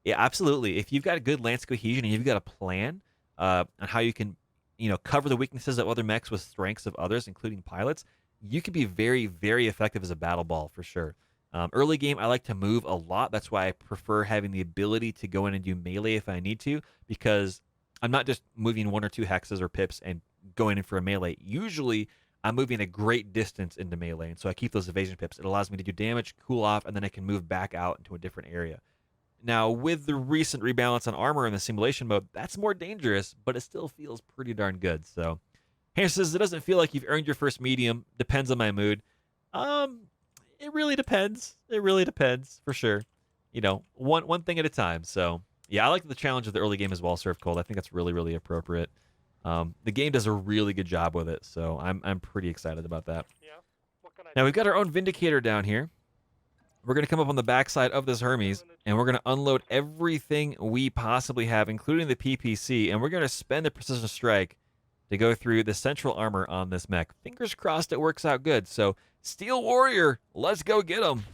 Yeah, absolutely. If you've got a good lance cohesion and you've got a plan on how you can, cover the weaknesses of other mechs with strengths of others, including pilots, you can be very, very effective as a battle ball for sure. Early game, I like to move a lot. That's why I prefer having the ability to go in and do melee if I need to, because I'm not just moving one or two hexes or pips and going in for a melee. Usually, I'm moving a great distance into melee, and so I keep those evasion pips. It allows me to do damage, cool off, and then I can move back out into a different area. Now, with the recent rebalance on armor in the simulation mode, that's more dangerous, but it still feels pretty darn good. So, Hannah says it doesn't feel like you've earned your first medium. Depends on my mood. Um, it really depends. It really depends for sure. One thing at a time. So, yeah, I like the challenge of the early game as well, Surf Cold. I think that's really, really appropriate. The game does a really good job with it, so I'm pretty excited about that. Now we've got our own Vindicator down here. We're going to come up on the backside of this Hermes, and we're going to unload everything we possibly have, including the PPC, and we're going to spend the Precision Strike to go through the central armor on this mech. Fingers crossed it works out good. So, Steel Warrior, let's go get him.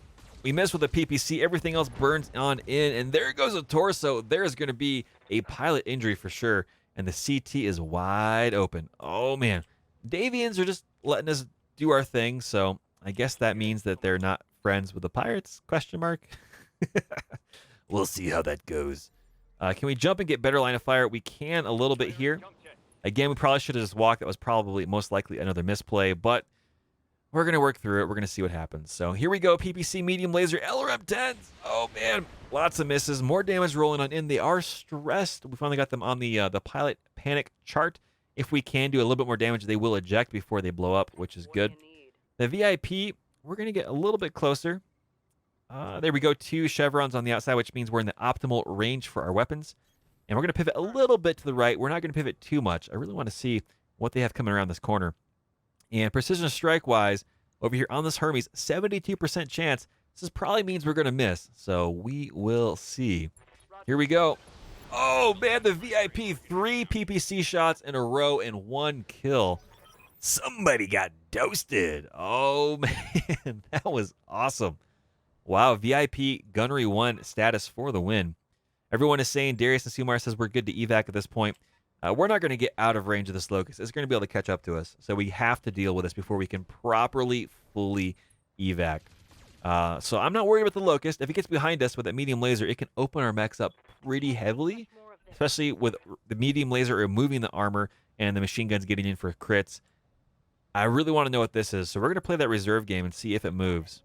We miss with the PPC. Everything else burns on in, and there goes a torso. There's going to be a pilot injury for sure, and the CT is wide open. Oh, man. Davians are just letting us do our thing, so I guess that means that they're not friends with the pirates, question mark. We'll see how that goes. Can we jump and get better line of fire? We can a little bit here. Again, we probably should have just walked. That was probably most likely another misplay, but we're going to work through it. We're going to see what happens. So here we go. PPC medium laser LRM 10s. Oh, man. Lots of misses. More damage rolling on in. They are stressed. We finally got them on the pilot panic chart. If we can do a little bit more damage, they will eject before they blow up, which is good. The VIP, we're going to get a little bit closer. There we go. 2 chevrons on the outside, which means we're in the optimal range for our weapons. And we're going to pivot a little bit to the right. We're not going to pivot too much. I really want to see what they have coming around this corner. And precision strike-wise, over here on this Hermes, 72% chance. This probably means we're going to miss. So we will see. Here we go. Oh, man, the VIP. 3 PPC shots in a row and 1 kill. Somebody got toasted. Oh, man, that was awesome. Wow, VIP Gunnery 1 status for the win. Everyone is saying, Darius and Sumar says we're good to evac at this point. We're not going to get out of range of this locust. It's going to be able to catch up to us. So we have to deal with this before we can properly, fully evac. So I'm not worried about the locust. If it gets behind us with that medium laser, it can open our mechs up pretty heavily, especially with the medium laser removing the armor and the machine guns getting in for crits. I really want to know what this is. So we're going to play that reserve game and see if it moves.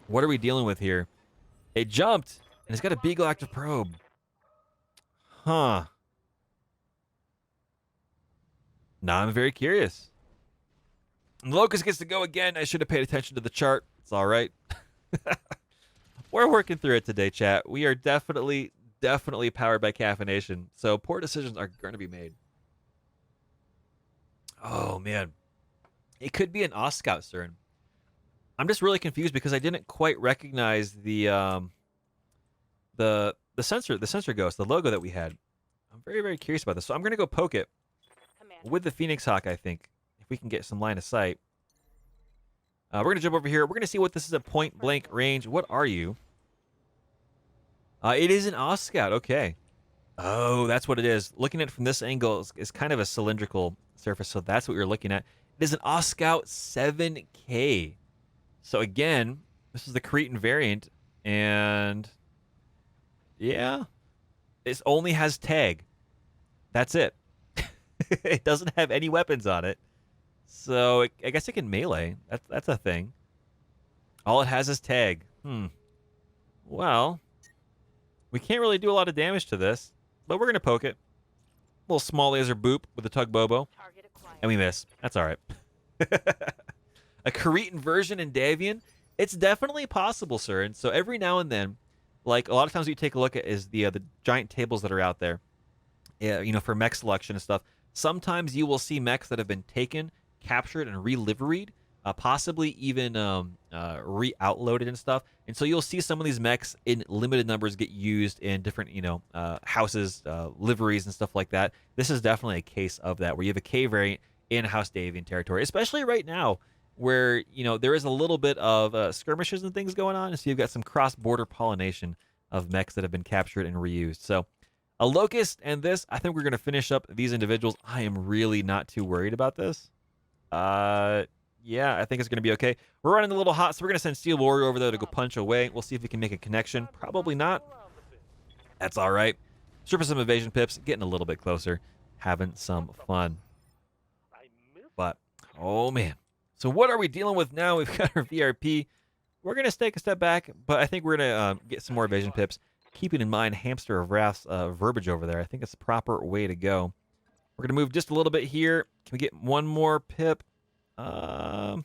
What are we dealing with here? It jumped. And it's got a Beagle active probe. Huh. Now I'm very curious. And the Locust gets to go again. I should have paid attention to the chart. It's all right. We're working through it today, chat. We are definitely powered by caffeination. So poor decisions are going to be made. Oh, man. It could be an Oscout, Cern. I'm just really confused because I didn't quite recognize the sensor ghost, the logo that we had. I'm very, very curious about this. So I'm going to go poke it with the Phoenix Hawk, I think, if we can get some line of sight. We're going to jump over here. We're going to see what this is at point blank range. What are you? It is an Oscout. Okay. Oh, that's what it is. Looking at it from this angle is kind of a cylindrical surface, so that's what you're looking at. It is an Oscout 7K. So again, this is the Cretan variant, and yeah, it only has tag. That's it. It doesn't have any weapons on it. So I guess it can melee. That's a thing. All it has is tag. Well, we can't really do a lot of damage to this, but we're going to poke it. Little small laser boop with a tug bobo. And we miss. That's all right. A Cretan version in Davian? It's definitely possible, sir. And so every now and then, like a lot of times what you take a look at is the giant tables that are out there, for mech selection and stuff. Sometimes you will see mechs that have been taken, captured, and reliveried, possibly even re-outloaded and stuff. And so you'll see some of these mechs in limited numbers get used in different, houses, liveries, and stuff like that. This is definitely a case of that, where you have a K variant in House Davian territory, especially right now, where there is a little bit of skirmishes and things going on, and so you've got some cross-border pollination of mechs that have been captured and reused. So a Locust and this, I think we're going to finish up these individuals. I am really not too worried about this. Yeah, I think it's going to be okay. We're running a little hot, so we're going to send Steel Warrior over there to go punch away. We'll see if we can make a connection. Probably not. That's all right. Stripping some evasion pips, getting a little bit closer, having some fun. But, oh man. So what are we dealing with now? We've got our VRP. We're going to take a step back, but I think we're going to get some more evasion pips. Keeping in mind Hamster of Wrath's verbiage over there. I think it's the proper way to go. We're going to move just a little bit here. Can we get one more pip? Not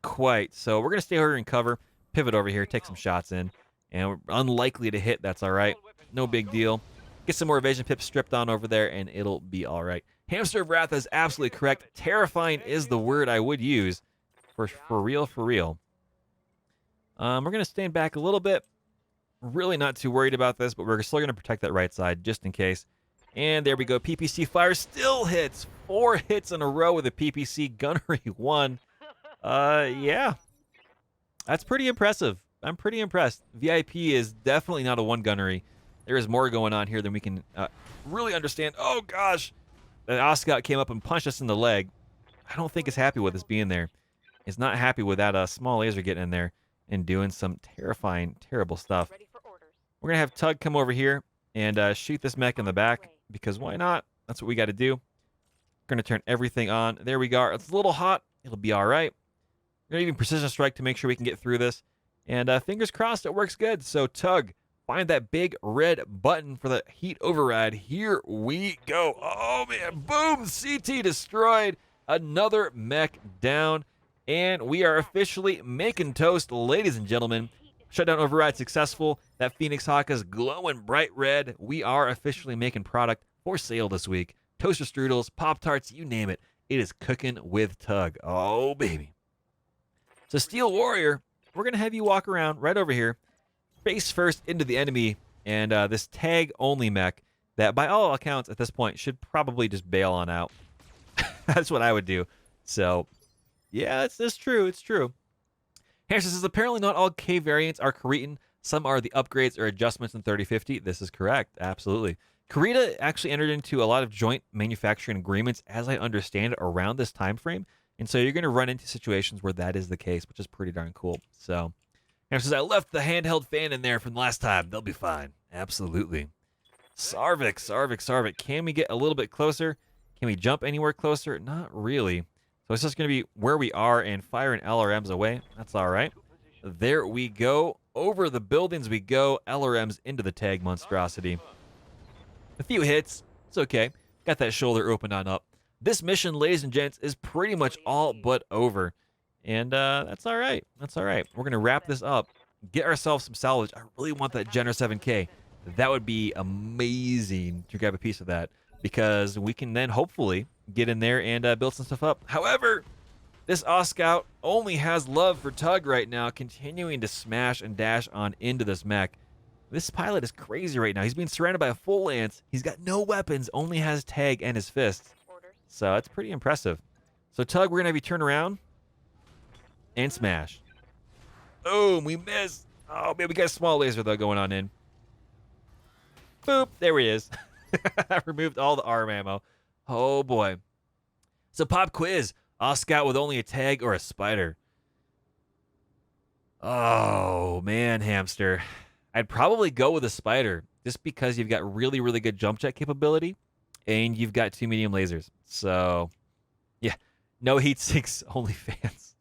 quite. So we're going to stay over in cover, pivot over here, take some shots in. And we're unlikely to hit. That's all right. No big deal. Get some more evasion pips stripped on over there, and it'll be all right. Hamster of Wrath is absolutely correct. Terrifying is the word I would use. For real, for real. We're going to stand back a little bit. Really not too worried about this, but we're still going to protect that right side just in case. And there we go. PPC fire still hits. 4 hits in a row with a PPC gunnery 1. Yeah. That's pretty impressive. I'm pretty impressed. VIP is definitely not a 1 gunnery. There is more going on here than we can really understand. Oh, gosh. The Oscout came up and punched us in the leg. I don't think it's happy with us being there. It's not happy with that small laser getting in there and doing some terrifying, terrible stuff. We're going to have Tug come over here and shoot this mech in the back, because why not? That's what we got to do. We're going to turn everything on. There we go. It's a little hot. It'll be all right. We're going to even precision strike to make sure we can get through this. And fingers crossed it works good. So Tug, find that big red button for the heat override. Here we go. Oh, man. Boom. CT destroyed. Another mech down. And we are officially making toast, ladies and gentlemen. Shutdown override successful. That Phoenix Hawk is glowing bright red. We are officially making product for sale this week. Toaster strudels, Pop-Tarts, you name it. It is cooking with Tug. Oh, baby. So Steel Warrior, we're going to have you walk around right over here, face first into the enemy, and this tag-only mech that, by all accounts at this point, should probably just bail on out. That's what I would do. So, yeah, it's true. It's true. Hamster says, apparently not all K variants are Cretan. Some are the upgrades or adjustments in 3050. This is correct. Absolutely. Karita actually entered into a lot of joint manufacturing agreements, as I understand it, around this time frame. And so you're going to run into situations where that is the case, which is pretty darn cool. So, Hamster says, I left the handheld fan in there from last time. They'll be fine. Absolutely. Sarvik. Can we get a little bit closer? Can we jump anywhere closer? Not really. So it's just going to be where we are and firing LRMs away. That's all right. There we go. Over the buildings we go. LRMs into the tag monstrosity. A few hits. It's okay. Got that shoulder opened on up. This mission, ladies and gents, is pretty much all but over. And that's all right. That's all right. We're going to wrap this up. Get ourselves some salvage. I really want that Jenner 7K. That would be amazing to grab a piece of that, because we can then hopefully get in there and build some stuff up. However, this Oscout only has love for Tug right now, continuing to smash and dash on into this mech. This pilot is crazy right now. He's being surrounded by a full lance. He's got no weapons, only has tag and his fists. So that's pretty impressive. So Tug, we're going to have you turn around and smash. Boom, we missed. Oh, man, we got a small laser, though, going on in. Boop, there he is. I removed all the arm ammo. Oh, boy. So pop quiz. Oscout with only a tag or a spider? Oh, man, Hamster. I'd probably go with a spider, just because you've got really, really good jump jet capability, and you've got 2 medium lasers. So, yeah, no heat sinks, only fans.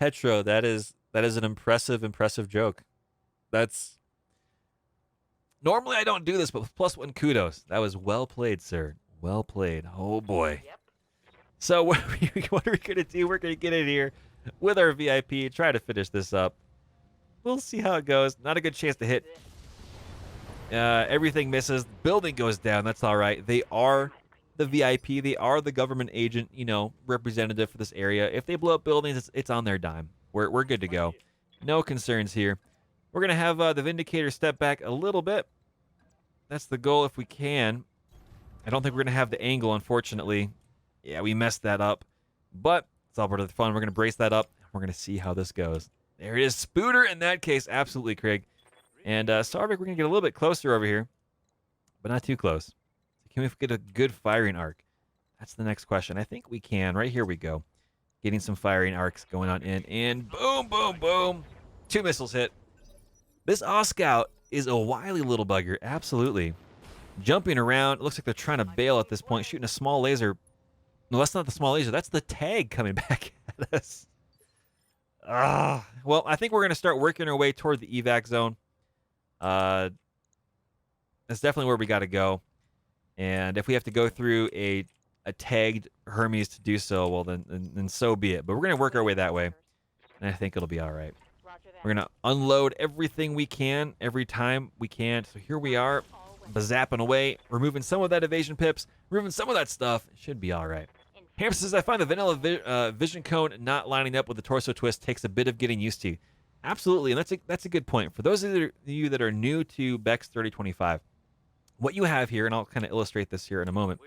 Tetro, that is an impressive joke. That's normally I don't do this, but with +1 kudos. That was well played, sir. Well played. Oh boy. Yep. So what are we gonna do? We're gonna get in here with our VIP, try to finish this up. We'll see how it goes. Not a good chance to hit. Everything misses. Building goes down. That's all right. They are the VIP. They are the government agent, representative for this area. If they blow up buildings, it's on their dime. We're good to go. No concerns here. We're going to have the Vindicator step back a little bit. That's the goal if we can. I don't think we're going to have the angle, unfortunately. Yeah, we messed that up. But it's all part of the fun. We're going to brace that up. We're going to see how this goes. There it is. Spooter in that case. Absolutely, Craig. And Sarvik, we're going to get a little bit closer over here. But not too close. So Can we get a good firing arc? That's the next question. I think we can. Right here we go. Getting some firing arcs going on in, and boom, boom, boom. 2 missiles hit. This Scout is a wily little bugger. Absolutely. Jumping around. It looks like they're trying to bail at this point, shooting a small laser. No, that's not the small laser. That's the tag coming back at us. Well, I think we're going to start working our way toward the evac zone. That's definitely where we got to go. And if we have to go through a tagged Hermes to do so, well, then so be it. But we're going to work our way that way, and I think it'll be all right. We're going to unload everything we can every time we can. So here we are, zapping away, removing some of that evasion pips, removing some of that stuff. It should be all right. Hamster says, I find the vanilla vision cone not lining up with the torso twist takes a bit of getting used to. Absolutely, and that's a good point. For those of you that are new to BEX3025, what you have here, and I'll kind of illustrate this here in a moment.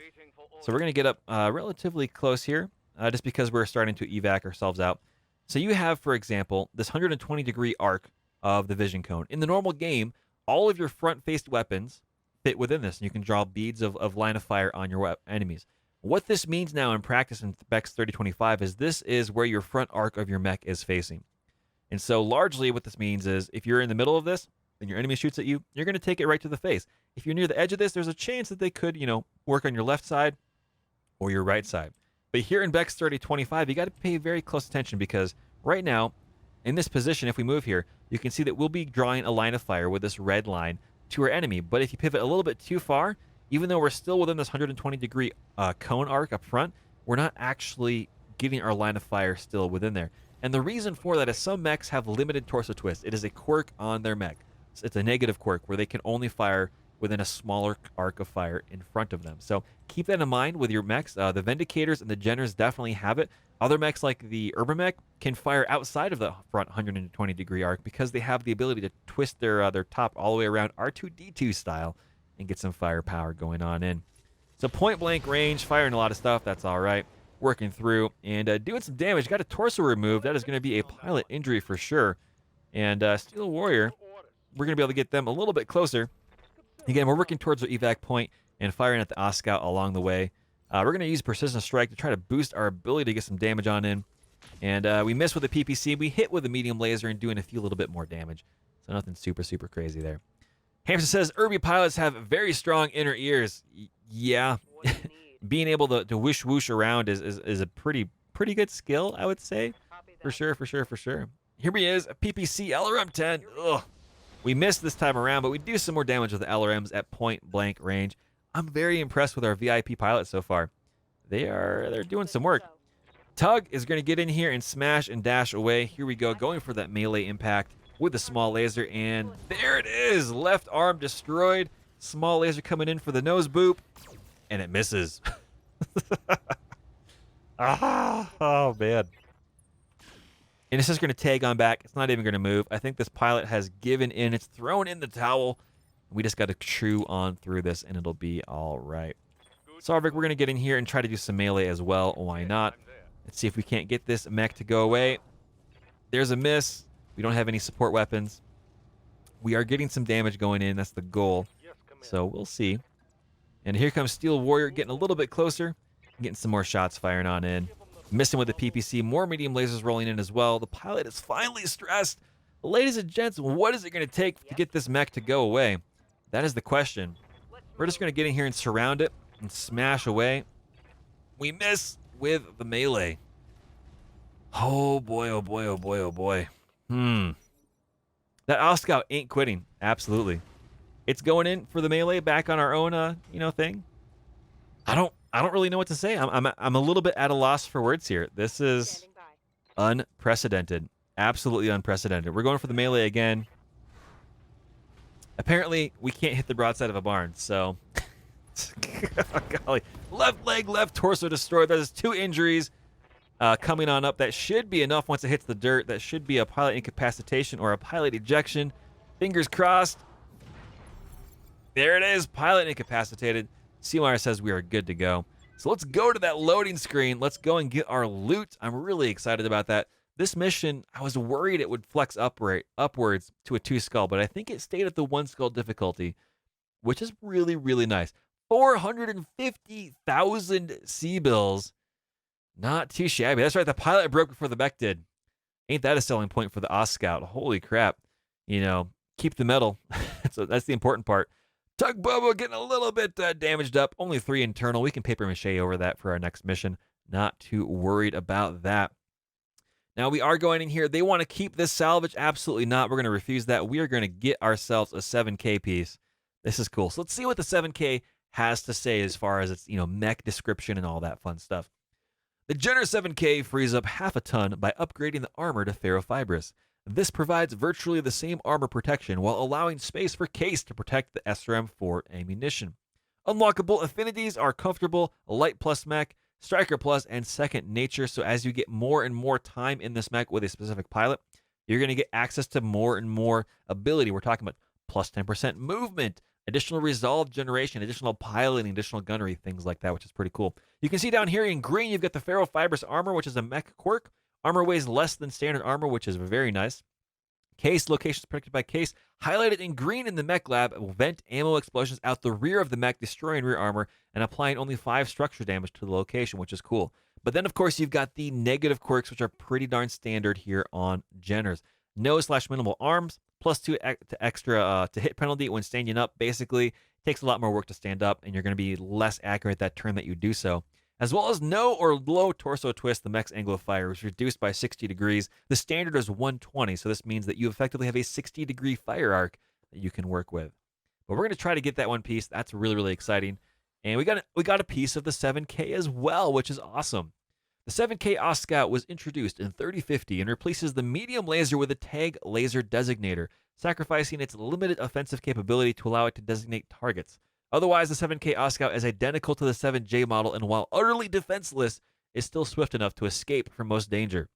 So we're going to get up relatively close here, just because we're starting to evac ourselves out. So you have, for example, this 120-degree arc of the vision cone. In the normal game, all of your front-faced weapons fit within this, and you can draw beads of line of fire on your enemies. What this means now in practice in BEX3025 is this is where your front arc of your mech is facing. And so largely what this means is if you're in the middle of this and your enemy shoots at you, you're going to take it right to the face. If you're near the edge of this, there's a chance that they could, work on your left side or your right side. But here in BEX3025, you got to pay very close attention because right now, in this position, if we move here, you can see that we'll be drawing a line of fire with this red line to our enemy. But if you pivot a little bit too far, even though we're still within this 120-degree cone arc up front, we're not actually getting our line of fire still within there. And the reason for that is some mechs have limited torso twist. It is a quirk on their mech. It's a negative quirk where they can only fire within a smaller arc of fire in front of them. So keep that in mind with your mechs. The Vindicators and the Jenners definitely have it. Other mechs like the Urban Mech can fire outside of the front 120-degree arc because they have the ability to twist their top all the way around R2-D2 style and get some firepower going on in. So point blank range, firing a lot of stuff, that's all right. Working through and doing some damage. Got a torso removed. That is going to be a pilot injury for sure. And Steel Warrior, we're going to be able to get them a little bit closer. Again, we're working towards our evac point and firing at the Oscout along the way. We're going to use Persistent Strike to try to boost our ability to get some damage on in. And we missed with the PPC. We hit with a medium laser and doing a few little bit more damage. So nothing super, super crazy there. Hamster says, Irby pilots have very strong inner ears. Yeah. Being able to whoosh whoosh around is a pretty good skill, I would say. For sure. Here he is, a PPC LRM-10. Ugh. We missed this time around, but we do some more damage with the LRMs at point blank range. I'm very impressed with our VIP pilots so far. They're doing some work. Tug is going to get in here and smash and dash away. Here we go, going for that melee impact with the small laser, and there it is. Left arm destroyed. Small laser coming in for the nose boop, and it misses. Oh, man. And it's just going to tag on back. It's not even going to move. I think this pilot has given in. It's thrown in the towel. We just got to chew on through this, and it'll be all right. Sarvik, we're going to get in here and try to do some melee as well. Why not? Let's see if we can't get this mech to go away. There's a miss. We don't have any support weapons. We are getting some damage going in. That's the goal. So we'll see. And here comes Steel Warrior getting a little bit closer. Getting some more shots firing on in. Missing with the PPC. More medium lasers rolling in as well. The pilot is finally stressed. Ladies and gents, what is it going to take to get this mech to go away? That is the question. We're just going to get in here and surround it and smash away. We miss with the melee. Oh boy, oh boy, oh boy, oh boy. That Oscout ain't quitting. Absolutely. It's going in for the melee back on our own thing. I don't really know what to say. I'm a little bit at a loss for words here. This is unprecedented. Absolutely unprecedented. We're going for the melee again. Apparently, we can't hit the broadside of a barn, so golly. Left leg, left torso destroyed. There's 2 injuries coming on up. That should be enough once it hits the dirt. That should be a pilot incapacitation or a pilot ejection. Fingers crossed. There it is. Pilot incapacitated. Seamire says we are good to go. So let's go to that loading screen. Let's go and get our loot. I'm really excited about that. This mission, I was worried it would flex upwards to a 2 skull, but I think it stayed at the 1 skull difficulty, which is really, really nice. 450,000 C-bills. Not too shabby. That's right, the pilot broke before the mech did. Ain't that a selling point for the Scout? Holy crap. Keep the metal. So that's the important part. Tug Bobo getting a little bit damaged up. Only 3 internal. We can paper mache over that for our next mission. Not too worried about that. Now, we are going in here. They want to keep this salvage. Absolutely not. We're going to refuse that. We are going to get ourselves a 7K piece. This is cool. So let's see what the 7K has to say as far as its, mech description and all that fun stuff. The Jenner 7K frees up half a ton by upgrading the armor to ferrofibrous. This provides virtually the same armor protection while allowing space for case to protect the SRM-4 ammunition. Unlockable affinities are comfortable, light plus mech, striker plus, and second nature. So as you get more and more time in this mech with a specific pilot, you're going to get access to more and more ability. We're talking about plus 10% movement, additional resolve generation, additional piloting, additional gunnery, things like that, which is pretty cool. You can see down here in green, you've got the ferrofibrous armor, which is a mech quirk. Armor weighs less than standard armor, which is very nice. Case locations protected by case. Highlighted in green in the mech lab will vent ammo explosions out the rear of the mech, destroying rear armor and applying only 5 structure damage to the location, which is cool. But then, of course, you've got the negative quirks, which are pretty darn standard here on Jenners. No/minimal arms, plus 2 extra to hit penalty when standing up. Basically, it takes a lot more work to stand up, and you're going to be less accurate that turn that you do so. As well as no or low torso twist, the mech's angle of fire is reduced by 60 degrees. The standard is 120, so this means that you effectively have a 60-degree fire arc that you can work with. But we're going to try to get that one piece. That's really, really exciting. And we got a piece of the 7K as well, which is awesome. The 7K Scout was introduced in 3050 and replaces the medium laser with a tag laser designator, sacrificing its limited offensive capability to allow it to designate targets. Otherwise, the 7K Scout is identical to the 7J model, and while utterly defenseless, is still swift enough to escape from most danger.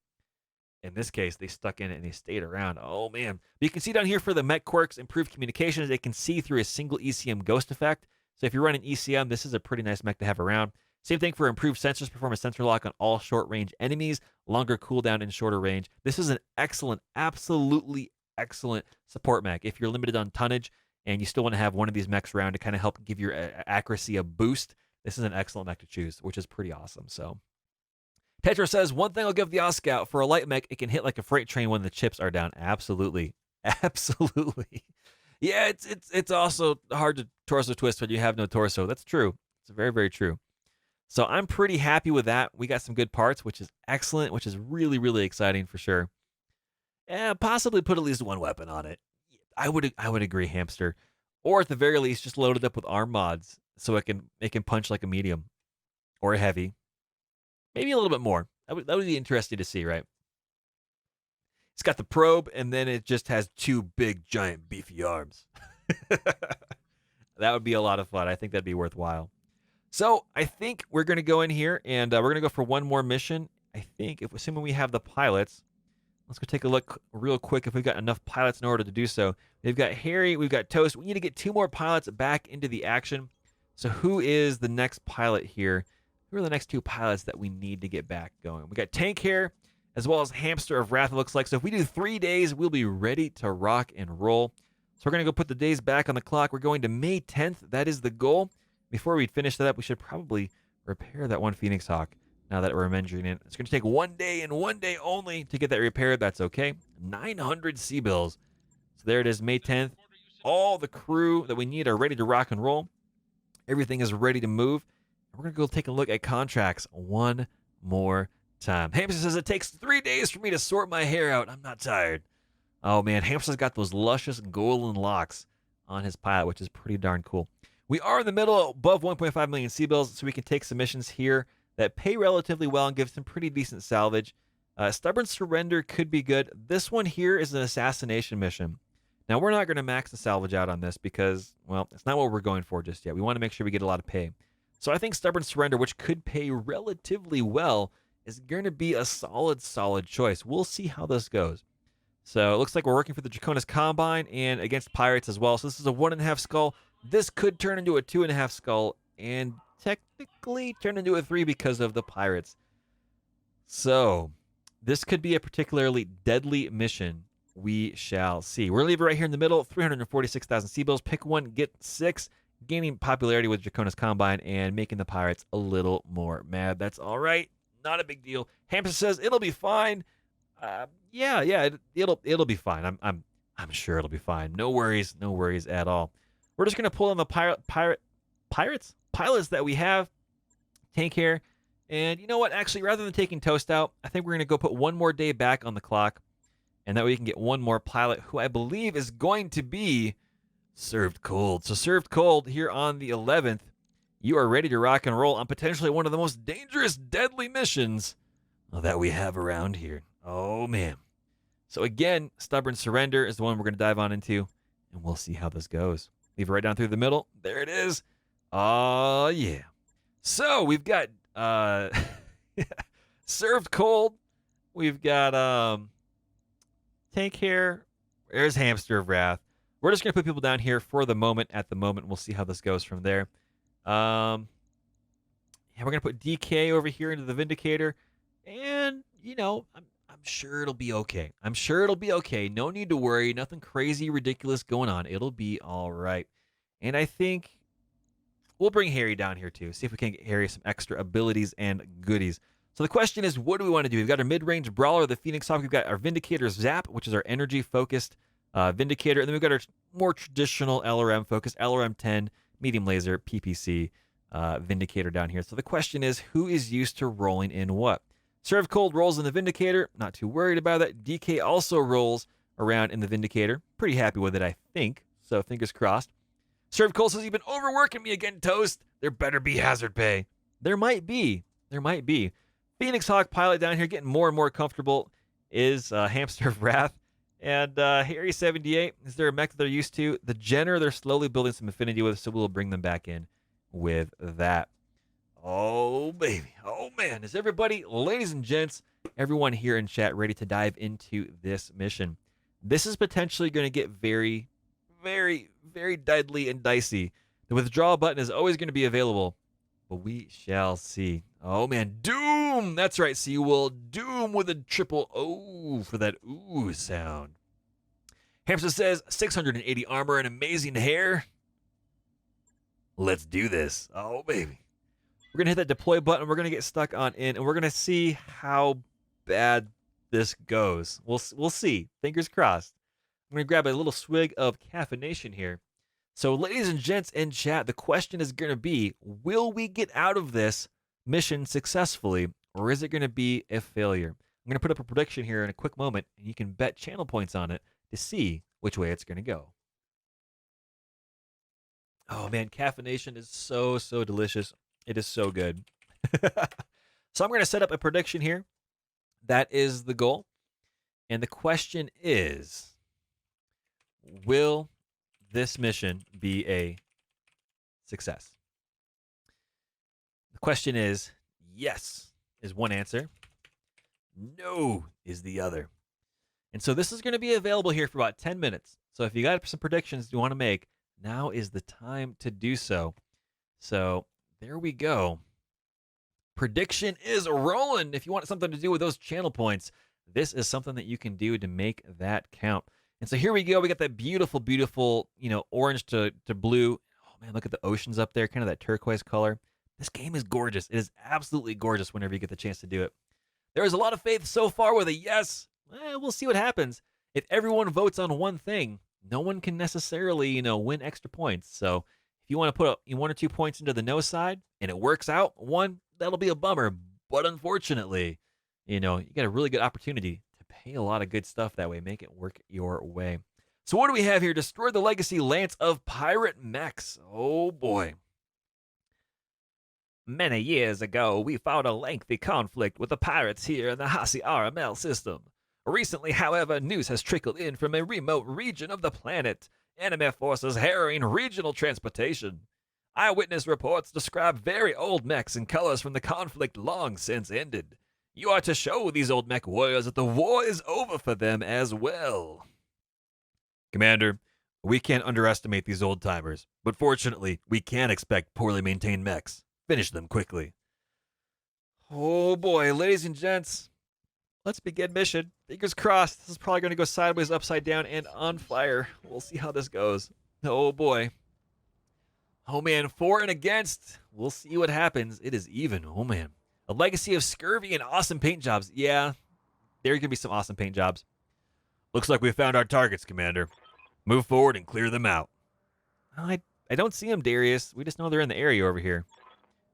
In this case, they stuck in it and they stayed around. Oh, man. But you can see down here for the mech quirks, improved communications, they can see through a single ECM ghost effect. So if you're running ECM, this is a pretty nice mech to have around. Same thing for improved sensors, perform a sensor lock on all short-range enemies, longer cooldown in shorter range. This is an excellent, absolutely excellent support mech. If you're limited on tonnage, and you still want to have one of these mechs around to kind of help give your accuracy a boost, this is an excellent mech to choose, which is pretty awesome. So, Tetra says, one thing I'll give the Scout, for a light mech, it can hit like a freight train when the chips are down. Absolutely. Absolutely. Yeah, it's also hard to torso twist when you have no torso. That's true. It's very, very true. So I'm pretty happy with that. We got some good parts, which is excellent, which is really, really exciting for sure. And possibly put at least one weapon on it. I would agree, Hamster. Or at the very least, just load it up with arm mods so it can punch like a medium or a heavy. Maybe a little bit more. That would be interesting to see, right? It's got the probe, and then it just has 2 big, giant, beefy arms. That would be a lot of fun. I think that'd be worthwhile. So I think we're going to go in here, and we're going to go for one more mission. I think, assuming we have the pilots. Let's go take a look real quick if we've got enough pilots in order to do so. We've got Harry, we've got Toast. We need to get 2 more pilots back into the action. So who is the next pilot here? Who are the next 2 pilots that we need to get back going? We got Tank Hair, as well as Hamster of Wrath, it looks like. So if we do 3 days, we'll be ready to rock and roll. So we're going to go put the days back on the clock. We're going to May 10th. That is the goal. Before we finish that up, we should probably repair that one Phoenix Hawk. Now that we're mentioning it, it's going to take 1 day and 1 day only to get that repaired. That's okay. 900 C-bills. So there it is, May 10th. All the crew that we need are ready to rock and roll. Everything is ready to move. We're going to go take a look at contracts one more time. Hamster says, it takes 3 days for me to sort my hair out. I'm not tired. Oh, man. Hamster's got those luscious golden locks on his pilot, which is pretty darn cool. We are in the middle, above 1.5 million C-bills, so we can take some missions here that pay relatively well and give some pretty decent salvage. Stubborn Surrender could be good. This one here is an assassination mission. Now, we're not going to max the salvage out on this because, well, it's not what we're going for just yet. We want to make sure we get a lot of pay. So I think Stubborn Surrender, which could pay relatively well, is going to be a solid choice. We'll see how this goes. So it looks like we're working for the Draconis Combine and against pirates as well. So this is a 1.5 skull. This could turn into a 2.5 skull and technically turn into a 3 because of the pirates. So this could be a particularly deadly mission. We shall see. We're going to leave it right here in the middle. 346,000 C-bills. Pick one, get 6. gaining popularity with Dracona's Combine and making the pirates a little more mad. That's all right. Not a big deal. Hamster says it'll be fine. Yeah, it'll be fine. I'm sure it'll be fine. No worries at all. We're just gonna pull in the pilots that we have. Tank here, and you know what? Actually, rather than taking Toast out, I think we're gonna go put one more day back on the clock, and that way we can get one more pilot, who I believe is going to be Served Cold. So Served Cold here on the 11th. You are ready to rock and roll on potentially one of the most dangerous, deadly missions that we have around here. Oh, man. So again, Stubborn Surrender is the one we're going to dive on into, and we'll see how this goes. Leave it right down through the middle. There it is. Oh, yeah. So we've got Served Cold. We've got Tank here. There's Hamster of Wrath. We're just going to put people down here for the moment. At the moment, we'll see how this goes from there. Yeah, we're going to put DK over here into the Vindicator. And, you know, I'm sure it'll be okay. I'm sure it'll be okay. No need to worry. Nothing crazy, ridiculous going on. It'll be all right. And I think we'll bring Harry down here too. See if we can get Harry some extra abilities and goodies. So the question is, what do we want to do? We've got our mid-range Brawler, the Phoenix Hawk. We've got our Vindicator Zap, which is our energy-focused Vindicator. And then we've got our more traditional LRM-focused LRM-10 medium laser PPC Vindicator down here. So the question is, who is used to rolling in what? Serve Cold rolls in the Vindicator. Not too worried about that. DK also rolls around in the Vindicator. Pretty happy with it, I think. So fingers crossed. Serve Cold says, you've been overworking me again, Toast. There better be hazard pay. There might be. There might be. Phoenix Hawk pilot down here getting more and more comfortable is Hamster of Wrath. And Harry 78, is there a mech that they're used to? The Jenner, they're slowly building some affinity with, so we'll bring them back in with that. Oh, baby. Oh, man. Is everybody, ladies and gents, everyone here in chat ready to dive into this mission? This is potentially going to get very, very, very deadly and dicey. The withdrawal button is always going to be available, but we shall see. Oh, man. Doom! That's right. So you will doom with a triple O for that ooh sound. Hamster says, 680 armor and amazing hair. Let's do this. Oh, baby. We're going to hit that deploy button. We're going to get stuck on in, and we're going to see how bad this goes. We'll see. Fingers crossed. I'm going to grab a little swig of caffeination here. So, ladies and gents in chat, the question is going to be, will we get out of this mission successfully, or is it going to be a failure? I'm going to put up a prediction here in a quick moment, and you can bet channel points on it to see which way it's going to go. Oh, man, caffeination is so, so delicious. It is so good. So I'm going to set up a prediction here. That is the goal. And the question is, will this mission be a success? The question is, yes is one answer. No is the other. And so this is going to be available here for about 10 minutes. So if you got some predictions you want to make, now is the time to do so. So there we go. Prediction is rolling. If you want something to do with those channel points, this is something that you can do to make that count. And so here we go. We got that beautiful, beautiful, orange to blue. Oh, man, look at the oceans up there, kind of that turquoise color. This game is gorgeous. It is absolutely gorgeous whenever you get the chance to do it. There is a lot of faith so far with a yes. We'll see what happens. If everyone votes on one thing, no one can necessarily, win extra points. So if you want to put 1 or 2 points into the no side and it works out, one, that'll be a bummer. But unfortunately, you got a really good opportunity to pay a lot of good stuff that way. Make it work your way. So what do we have here? Destroy the legacy lance of pirate mechs. Oh, boy. Many years ago, we fought a lengthy conflict with the pirates here in the Hasi RML system. Recently, however, news has trickled in from a remote region of the planet. Enemy forces harrying regional transportation. Eyewitness reports describe very old mechs in colors from the conflict long since ended. You are to show these old mech warriors that the war is over for them as well. Commander, we can't underestimate these old-timers, but fortunately, we can expect poorly maintained mechs. Finish them quickly. Oh boy, ladies and gents, let's begin mission. Fingers crossed. This is probably going to go sideways, upside down, and on fire. We'll see how this goes. Oh boy. Oh, man, for and against. We'll see what happens. It is even. Oh, man. A legacy of scurvy and awesome paint jobs. Yeah, there could be some awesome paint jobs. Looks like we found our targets, Commander. Move forward and clear them out. I don't see them, Darius. We just know they're in the area over here.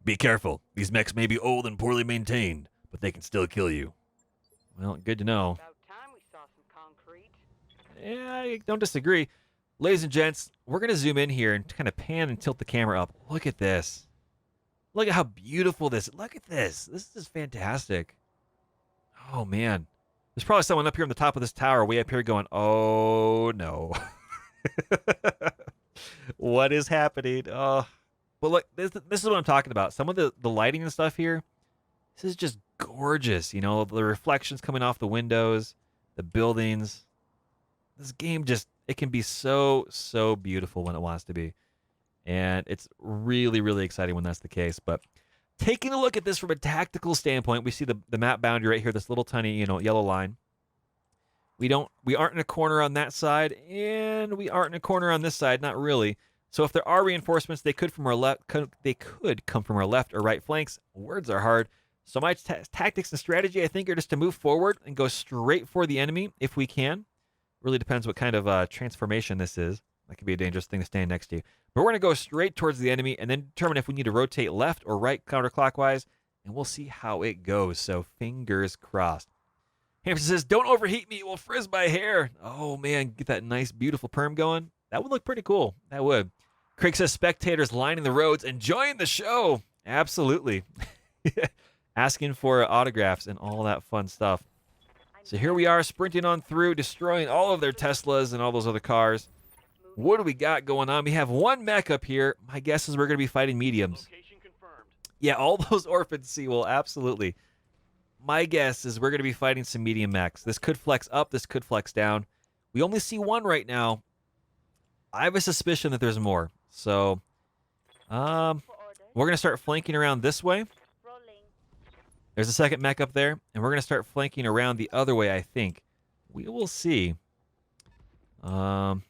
Be careful. These mechs may be old and poorly maintained, but they can still kill you. Well, good to know. About time we saw some concrete. Yeah, I don't disagree. Ladies and gents, we're going to zoom in here and kind of pan and tilt the camera up. Look at this. Look at how beautiful this is. Look at this. This is fantastic. Oh, man. There's probably someone up here on the top of this tower way up here going, oh, no. What is happening? Oh. Well, look, this is what I'm talking about. Some of the lighting and stuff here, this is just gorgeous. You know, the reflections coming off the windows, the buildings. This game just, it can be so, so beautiful when it wants to be. And it's really, really exciting when that's the case. But taking a look at this from a tactical standpoint, we see the map boundary right here, this little tiny, yellow line. We aren't in a corner on that side, and we aren't in a corner on this side, not really. So if there are reinforcements, they could come from our left or right flanks. Words are hard. So my tactics and strategy, I think, are just to move forward and go straight for the enemy if we can. Really depends what kind of transformation this is. That could be a dangerous thing to stand next to. But we're going to go straight towards the enemy and then determine if we need to rotate left or right counterclockwise, and we'll see how it goes. So fingers crossed. Hamster says, don't overheat me. It will frizz my hair. Oh, man, get that nice, beautiful perm going. That would look pretty cool. That would. Craig says, spectators lining the roads, enjoying the show. Absolutely. Asking for autographs and all that fun stuff. So here we are sprinting on through, destroying all of their Teslas and all those other cars. What do we got going on? We have one mech up here. My guess is we're going to be fighting mediums. Yeah, all those orphans see. Well, absolutely. My guess is we're going to be fighting some medium mechs. This could flex up. This could flex down. We only see one right now. I have a suspicion that there's more. So, we're going to start flanking around this way. There's a second mech up there, and we're going to start flanking around the other way, I think. We will see. All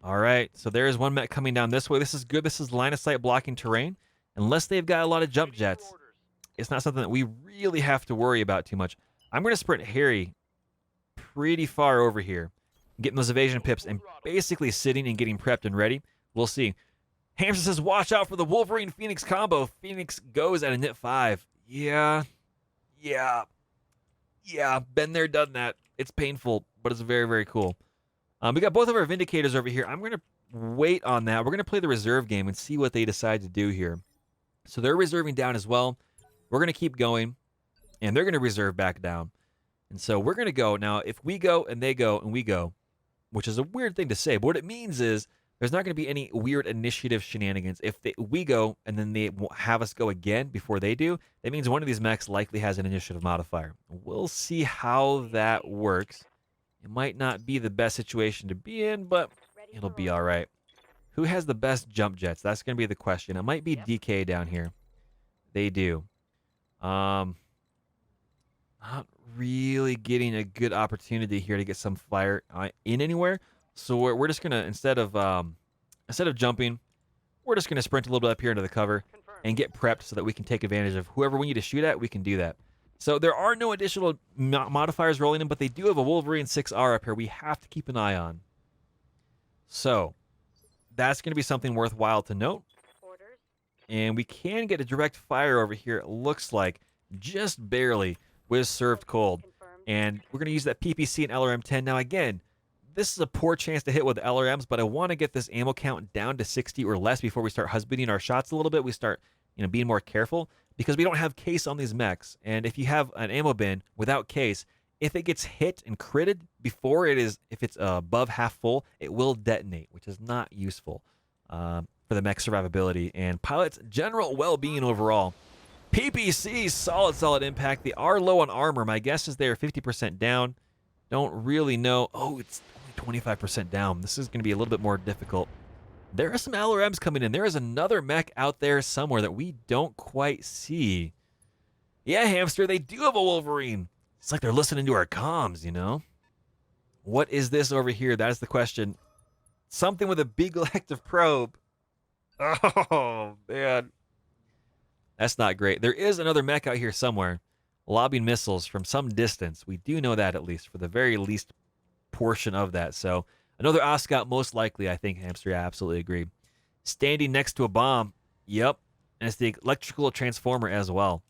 right, so there is one mech coming down this way. This is good. This is line of sight blocking terrain. Unless they've got a lot of jump jets, it's not something that we really have to worry about too much. I'm going to sprint Harry pretty far over here, getting those evasion pips and basically sitting and getting prepped and ready. We'll see. Hamster says, watch out for the Wolverine Phoenix combo. Phoenix goes at a knit 5. Yeah. Been there, done that. It's painful, but it's very, very cool. We got both of our Vindicators over here. I'm going to wait on that. We're going to play the reserve game and see what they decide to do here. So they're reserving down as well. We're going to keep going, and they're going to reserve back down. And so we're going to go. Now, if we go and they go and we go, which is a weird thing to say, but what it means is there's not going to be any weird initiative shenanigans. If we go and then they have us go again before they do, that means one of these mechs likely has an initiative modifier. We'll see how that works. It might not be the best situation to be in, but it'll be all right. Who has the best jump jets? That's going to be the question. It might be DK down here. They do. Not really getting a good opportunity here to get some fire in anywhere. So we're just going to, instead of jumping, we're just going to sprint a little bit up here into the cover and get prepped so that we can take advantage of whoever we need to shoot at. We can do that. So there are no additional modifiers rolling in, but they do have a Wolverine 6R up here we have to keep an eye on. So that's going to be something worthwhile to note. And we can get a direct fire over here, it looks like, just barely, with served cold. And we're going to use that PPC and LRM-10. Now, again, this is a poor chance to hit with LRMs, but I want to get this ammo count down to 60 or less before we start husbanding our shots a little bit. We start, being more careful because we don't have case on these mechs. And if you have an ammo bin without case, if it gets hit and critted before if it's above half full, it will detonate, which is not useful for the mech survivability and pilot's general well-being overall. PPC, solid impact. They are low on armor. My guess is they're 50% down. Don't really know. Oh, it's only 25% down. This is going to be a little bit more difficult. There are some LRMs coming in. There is another mech out there somewhere that we don't quite see. Yeah, Hamster, they do have a Wolverine. It's like they're listening to our comms, What is this over here? That is the question. Something with a big elective probe. Oh, man. That's not great. There is another mech out here somewhere lobbing missiles from some distance. We do know that, at least, for the very least portion of that. So another Oscott, most likely, I think, Hamster. I absolutely agree. Standing next to a bomb. Yep. And it's the electrical transformer as well.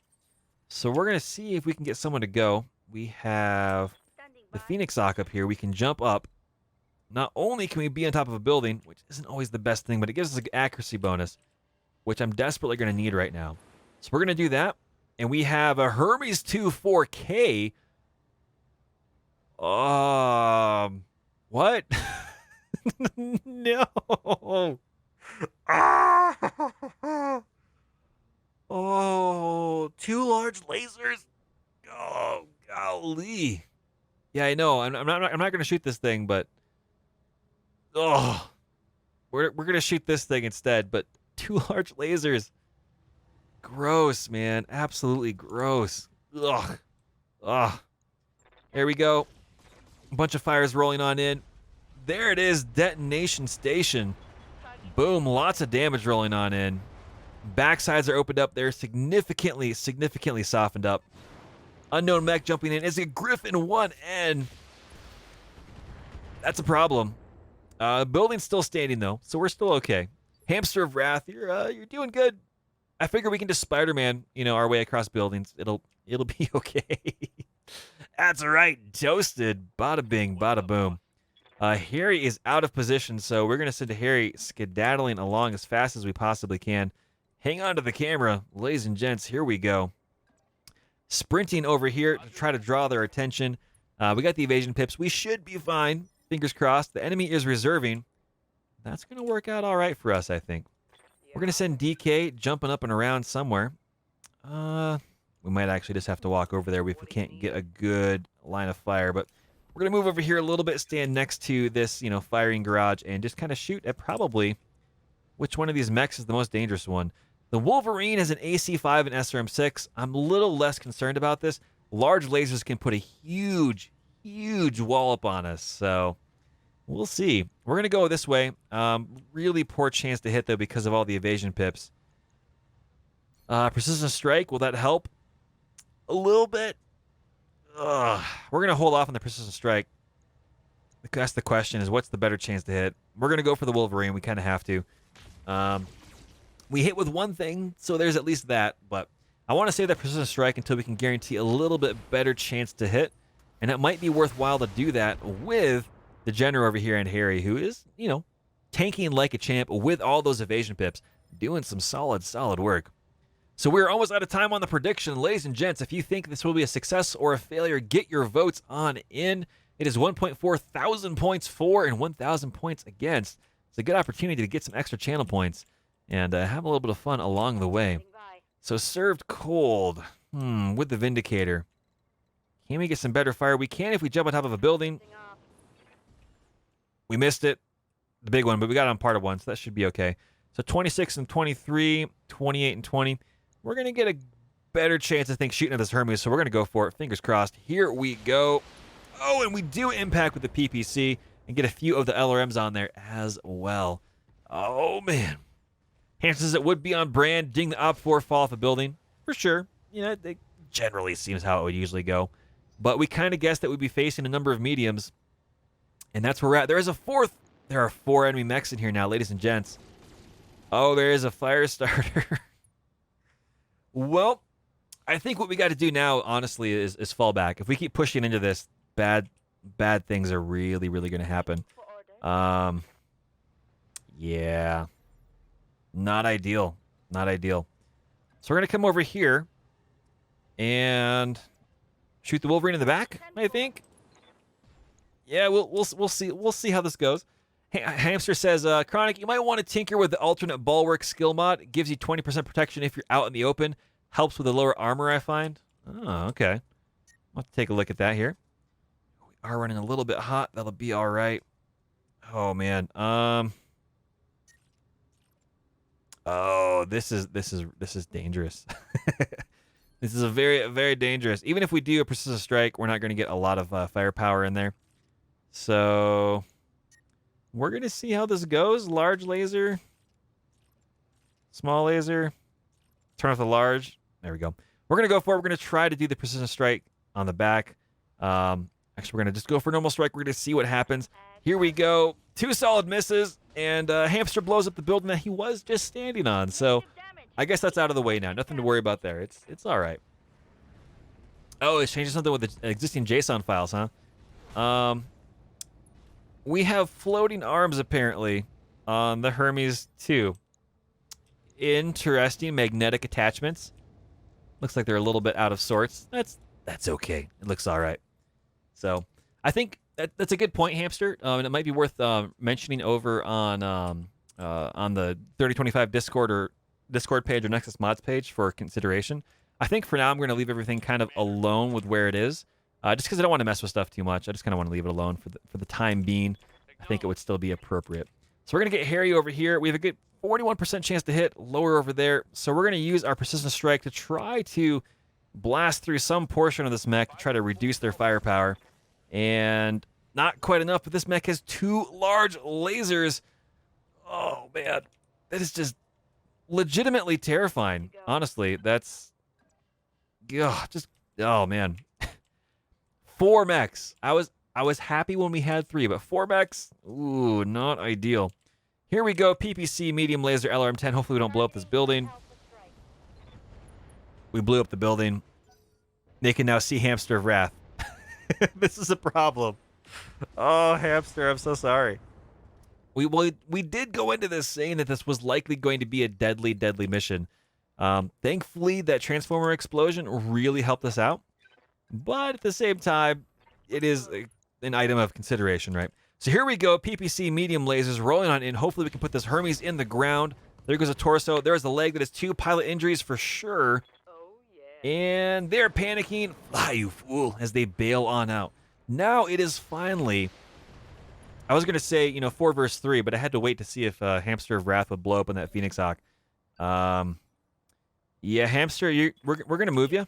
So we're going to see if we can get someone to go. We have the Phoenix Ock up here. We can jump up. Not only can we be on top of a building, which isn't always the best thing, but it gives us an accuracy bonus, which I'm desperately going to need right now. So we're going to do that. And we have a Hermes 2 4K. What? No. Oh, two large lasers. Oh, golly. Yeah, I know. I'm not going to shoot this thing, but we're going to shoot this thing instead. But two large lasers. Gross, man. Absolutely gross. Ugh. Ugh. There we go. A bunch of fires rolling on in. There it is, detonation station. Boom, lots of damage rolling on in. Backsides are opened up. They're significantly softened up. Unknown mech jumping in. Is a Griffin 1N. That's a problem. Building's still standing though, so we're still okay. Hamster of Wrath, you're doing good. I figure we can just Spider-Man, our way across buildings. It'll be okay. That's right, toasted. Bada bing, bada boom. Harry is out of position, so we're gonna send Harry skedaddling along as fast as we possibly can. Hang on to the camera, ladies and gents. Here we go. Sprinting over here to try to draw their attention. We got the evasion pips. We should be fine. Fingers crossed. The enemy is reserving. That's gonna work out all right for us, I think. We're going to send DK jumping up and around somewhere. We might actually just have to walk over there if we can't get a good line of fire. But we're going to move over here a little bit, stand next to this, firing garage, and just kind of shoot at probably which one of these mechs is the most dangerous one. The Wolverine has an AC5 and SRM6. I'm a little less concerned about this. Large lasers can put a huge wallop on us, so we'll see. We're going to go this way. Really poor chance to hit, though, because of all the evasion pips. Precision strike, will that help? A little bit. We're going to hold off on the precision strike. That's the question, is what's the better chance to hit? We're going to go for the Wolverine. We kind of have to. We hit with one thing, so there's at least that. But I want to save that precision strike until we can guarantee a little bit better chance to hit. And it might be worthwhile to do that with the General over here and Harry, who is, tanking like a champ with all those evasion pips, doing some solid work. So we're almost out of time on the prediction. Ladies and gents, if you think this will be a success or a failure, get your votes on in. It is 1.4 thousand points for and 1,000 points against. It's a good opportunity to get some extra channel points and have a little bit of fun along the way. So served cold with the Vindicator. Can we get some better fire? We can if we jump on top of a building. We missed it, the big one, but we got it on part of one, so that should be okay. So 26 and 23, 28 and 20. We're going to get a better chance, I think, shooting at this Hermes, so we're going to go for it. Fingers crossed. Here we go. Oh, and we do impact with the PPC and get a few of the LRMs on there as well. Oh, man. Hamster says it would be on brand. Ding the Op4 fall off a building. For sure. It generally seems how it would usually go. But we kind of guessed that we'd be facing a number of mediums. And that's where we're at. There are 4 enemy mechs in here now, ladies and gents. Oh, there is a fire starter. Well, I think what we got to do now, honestly, is fall back. If we keep pushing into this, bad things are really going to happen. Yeah. Not ideal. So we're going to come over here and shoot the Wolverine in the back, I think. Yeah, we'll see. We'll see how this goes. Hamster says, Chronic, you might want to tinker with the alternate bulwark skill mod. It gives you 20% protection if you're out in the open. Helps with the lower armor, I find. Oh, okay. I'll have to take a look at that here. We are running a little bit hot. That'll be all right. Oh man. Oh, this is dangerous. This is a very dangerous. Even if we do a precision strike, we're not going to get a lot of firepower in there. So we're going to see how this goes. Large laser. Small laser. Turn off the large. There we go. We're going to go for it. We're going to try to do the precision strike on the back. Actually, we're going to just go for normal strike. We're going to see what happens. Here we go. 2 solid misses, and Hamster blows up the building that he was just standing on. So I guess that's out of the way now. Nothing to worry about there. It's all right. Oh, it's changing something with the existing JSON files, huh? We have floating arms, apparently, on the Hermes 2. Interesting magnetic attachments. Looks like they're a little bit out of sorts. That's okay. It looks all right. So I think that's a good point, Hamster. And it might be worth mentioning over on the 3025 Discord page or Nexus Mods page for consideration. I think for now I'm going to leave everything kind of alone with where it is, just because I don't want to mess with stuff too much. I just kind of want to leave it alone for the time being. I think it would still be appropriate. So we're going to get Harry over here. We have a good 41% chance to hit, lower over there. So we're going to use our Precision Strike to try to blast through some portion of this mech to try to reduce their firepower. And not quite enough, but this mech has 2 large lasers. Oh, man. That is just legitimately terrifying. Honestly, that's... oh, man. 4 mechs. I was happy when we had 3, but 4 mechs? Ooh, not ideal. Here we go, PPC, medium laser, LRM-10. Hopefully we don't blow up this building. We blew up the building. They can now see Hamster of Wrath. This is a problem. Oh, Hamster, I'm so sorry. We did go into this saying that this was likely going to be a deadly, deadly mission. Thankfully, that Transformer explosion really helped us out. But at the same time, it is an item of consideration, right? So here we go, PPC medium lasers rolling on in. Hopefully we can put this Hermes in the ground. There goes a torso. There's the leg that has 2 pilot injuries for sure. Oh, yeah. And they're panicking. Fly, you fool, as they bail on out. Now it is finally... I was going to say, 4 versus 3, but I had to wait to see if Hamster of Wrath would blow up on that Phoenix Hawk. Yeah, Hamster, we're going to move you.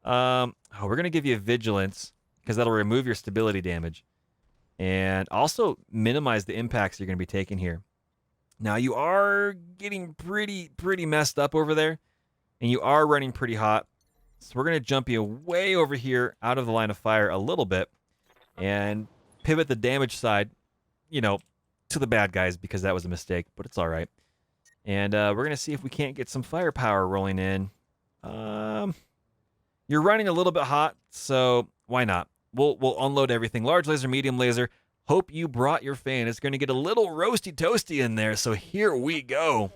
We're going to give you Vigilance, because that'll remove your stability damage. And also minimize the impacts you're going to be taking here. Now, you are getting pretty messed up over there. And you are running pretty hot. So we're going to jump you way over here out of the line of fire a little bit. And pivot the damage side, to the bad guys, because that was a mistake. But it's all right. And we're going to see if we can't get some firepower rolling in. You're running a little bit hot, so why not? We'll unload everything. Large laser, medium laser. Hope you brought your fan. It's going to get a little roasty toasty in there, so here we go.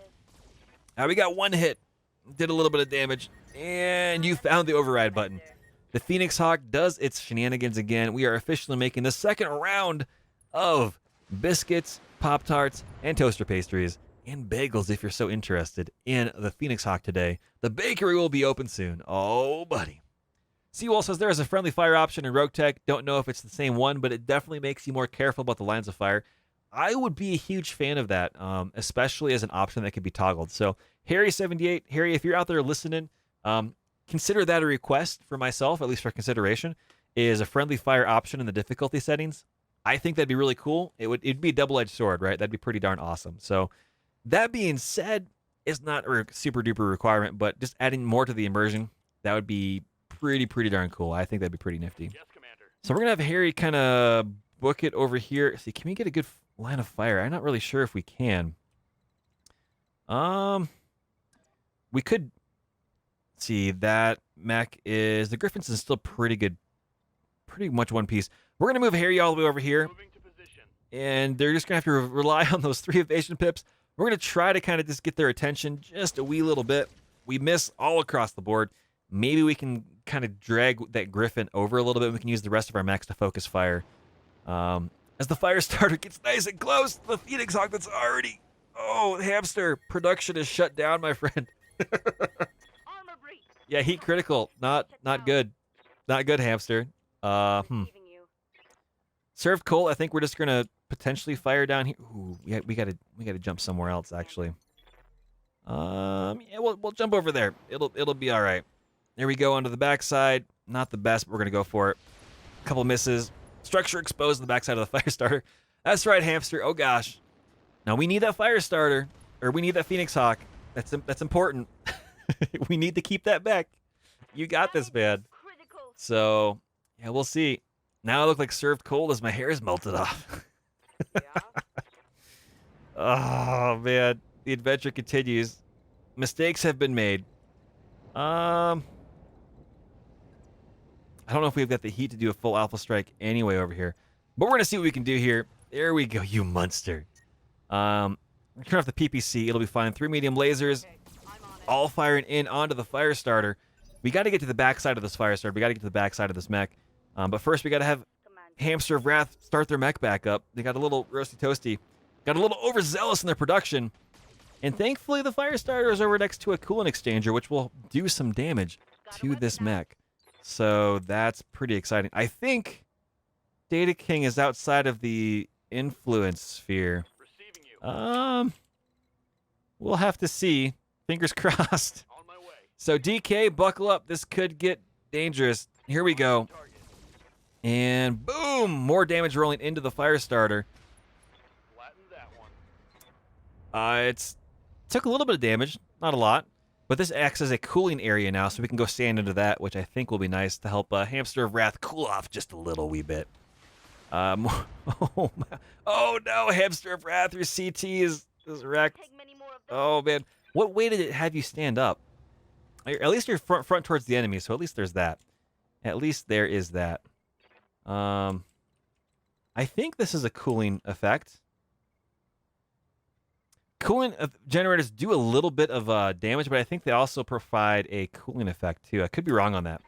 Now we got 1 hit. Did a little bit of damage, and you found the override button. The Phoenix Hawk does its shenanigans again. We are officially making the 2nd round of biscuits, Pop-Tarts, and toaster pastries, and bagels if you're so interested in the Phoenix Hawk today. The bakery will be open soon. Oh, buddy. Seawall says there is a friendly fire option in Rogue Tech. Don't know if it's the same one, but it definitely makes you more careful about the lines of fire. I would be a huge fan of that, especially as an option that could be toggled. So, Harry78, Harry, if you're out there listening, consider that a request for myself, at least for consideration, is a friendly fire option in the difficulty settings. I think that'd be really cool. It'd be a double-edged sword, right? That'd be pretty darn awesome. So, that being said, it's not a super duper requirement, but just adding more to the immersion, that would be pretty darn cool. I think that'd be pretty nifty. Yes, Commander. So we're gonna have Harry kind of book it over here. See, can we get a good line of fire? I'm not really sure if we can. We could see that mech is the Griffins is still pretty good, pretty much one piece. We're gonna move Harry all the way over here, Moving to position. and they're just gonna have to rely on those 3 evasion pips. We're gonna try to kind of just get their attention just a wee little bit. We miss all across the board. Maybe we can kind of drag that Griffin over a little bit. We can use the rest of our mechs to focus fire. As the fire starter gets nice and close, the Phoenix Hawk that's already... Oh, Hamster, production is shut down, my friend. Armor breach. Yeah, heat critical. Not good. Not good, Hamster. Receiving you. Serve Colt, I think we're just going to potentially fire down here. Ooh, we gotta jump somewhere else, actually. Yeah, we'll jump over there. It'll be all right. There we go onto the backside. Not the best, but we're gonna go for it. A couple misses. Structure exposed on the backside of the fire starter. That's right, Hamster. Oh gosh. Now we need that fire starter. Or we need that Phoenix Hawk. That's important. We need to keep that back. You got this, man. Critical. So, yeah, we'll see. Now I look like served cold as my hair is melted off. Yeah. Oh, man. The adventure continues. Mistakes have been made. I don't know if we've got the heat to do a full alpha strike anyway over here. But we're going to see what we can do here. There we go, you monster. Turn off the PPC. It'll be fine. 3 medium lasers. Okay, I'm on it. All firing in onto the fire starter. We got to get to the backside of this fire starter. We got to get to the backside of this mech. But first, we got to have Command. Hamster of Wrath start their mech back up. They got a little roasty toasty. Got a little overzealous in their production. And thankfully, the fire starter is over next to a coolant exchanger, which will do some damage to this mech. So that's pretty exciting. I think Data King is outside of the influence sphere. Receiving you. We'll have to see. Fingers crossed. On my way. So DK, buckle up. This could get dangerous. Here we go. Target. And boom! More damage rolling into the fire starter. Flatten that one. It's took a little bit of damage, not a lot, but this acts as a cooling area now, so we can go stand into that, which I think will be nice to help Hamster of Wrath cool off just a little wee bit. Oh no, Hamster of Wrath, your CT is wrecked. Take many more of them. Oh man, what way did it have you stand up? At least you're front towards the enemy, so at least there's that. At least there is that. I think this is a cooling effect. Cooling generators do a little bit of damage, but I think they also provide a cooling effect too. I could be wrong on that.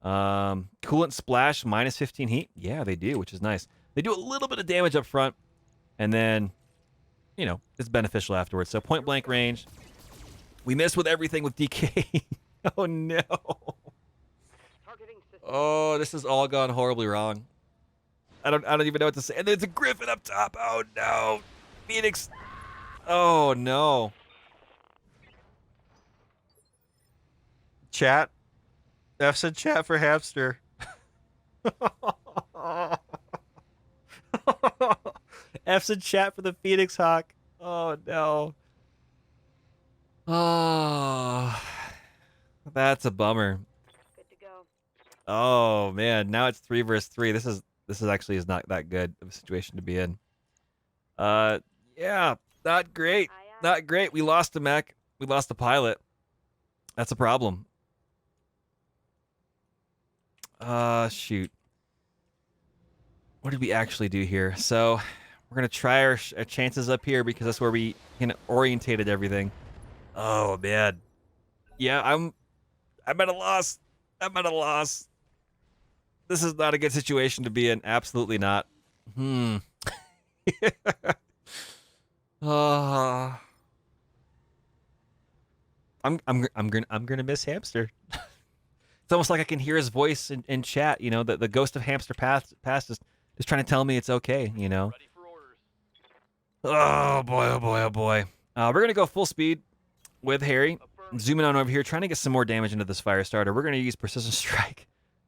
On it. Coolant splash minus 15 heat. Yeah, they do, which is nice. They do a little bit of damage up front, and then, you know, it's beneficial afterwards. So point blank range. We missed with everything with DK. Oh no. Targeting system. Oh, this has all gone horribly wrong. I don't even know what to say. And there's a Griffin up top. Oh no. Phoenix. Oh no. Chat. F said chat for Hamster. F said chat for the Phoenix Hawk. Oh no. Oh, that's a bummer. Good to go. Oh man, now it's 3 versus 3. This is actually is not that good of a situation to be in. Yeah, not great. Aye, aye. Not great. We lost a mech. We lost a pilot. That's a problem. Shoot. What did we actually do here? So we're gonna try our chances up here because that's where we orientated everything. Oh man. Yeah, I'm at a loss. I'm at a loss. This is not a good situation to be in. Absolutely not. I'm gonna miss Hamster. It's almost like I can hear his voice in chat. You know, the ghost of Hamster past is trying to tell me it's okay. You know. Ready for orders. Oh boy! Oh boy! Oh boy! We're gonna go full speed with Harry. Affirm. Zooming on over here, trying to get some more damage into this fire starter. We're gonna use precision strike.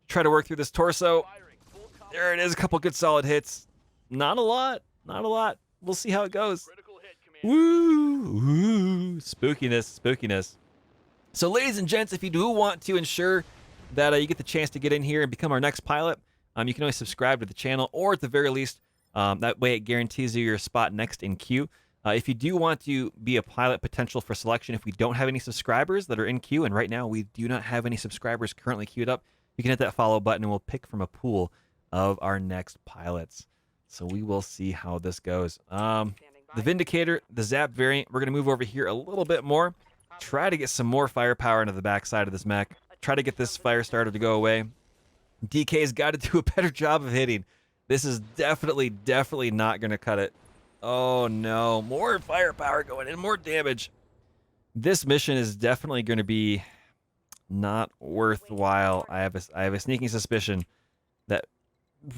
Try to work through this torso. Firing. Full complement. There it is. A couple good solid hits. Not a lot. Not a lot. We'll see how it goes. Critical hit, Commander. Woo! Spookiness. Spookiness. So, ladies and gents, if you do want to ensure that you get the chance to get in here and become our next pilot, you can always subscribe to the channel, or at the very least, that way it guarantees you your spot next in queue. If you do want to be a pilot potential for selection, if we don't have any subscribers that are in queue, and right now we do not have any subscribers currently queued up, you can hit that follow button and we'll pick from a pool of our next pilots. So we will see how this goes. Standing by. The Vindicator, the Zap variant, we're going to move over here a little bit more. Try to get some more firepower into the backside of this mech. Try to get this fire starter to go away. DK's got to do a better job of hitting. This is definitely not going to cut it. Oh no, more firepower going in, more damage. This mission is definitely going to be not worthwhile. I have a sneaking suspicion that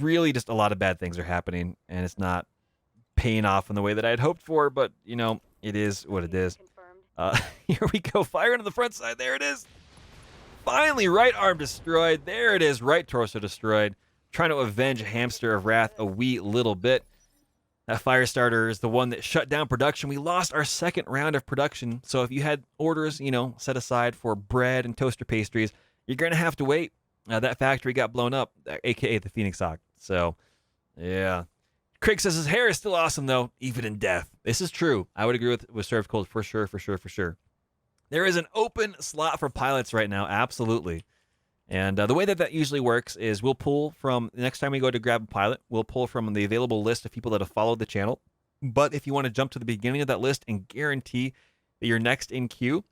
really just a lot of bad things are happening, and it's not paying off in the way that I had hoped for, but you know, it is what it is. Confirmed. Here we go, fire into the front side. There it is. Finally, right arm destroyed. There it is, right torso destroyed. Trying to avenge Hamster of Wrath a wee little bit. That fire starter is the one that shut down production. We lost our second round of production. So if you had orders, set aside for bread and toaster pastries, you're going to have to wait. That factory got blown up, a.k.a. the Phoenix Hawk. So, yeah. Craig says his hair is still awesome, though, even in death. This is true. I would agree with Served Cold for sure. There is an open slot for pilots right now, absolutely. And the way that usually works is we'll pull from, the next time we go to grab a pilot, we'll pull from the available list of people that have followed the channel. But if you want to jump to the beginning of that list and guarantee that you're next in queue,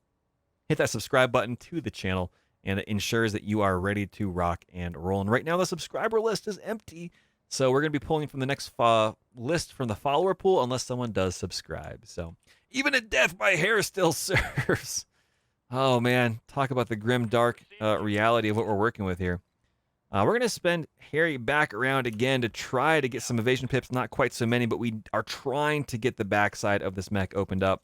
hit that subscribe button to the channel, and it ensures that you are ready to rock and roll. And right now, the subscriber list is empty, so we're going to be pulling from the next list from the follower pool unless someone does subscribe. So even in death, my hair still serves. Oh, man. Talk about the grim, dark reality of what we're working with here. We're going to spend Harry back around again to try to get some evasion pips. Not quite so many, but we are trying to get the backside of this mech opened up.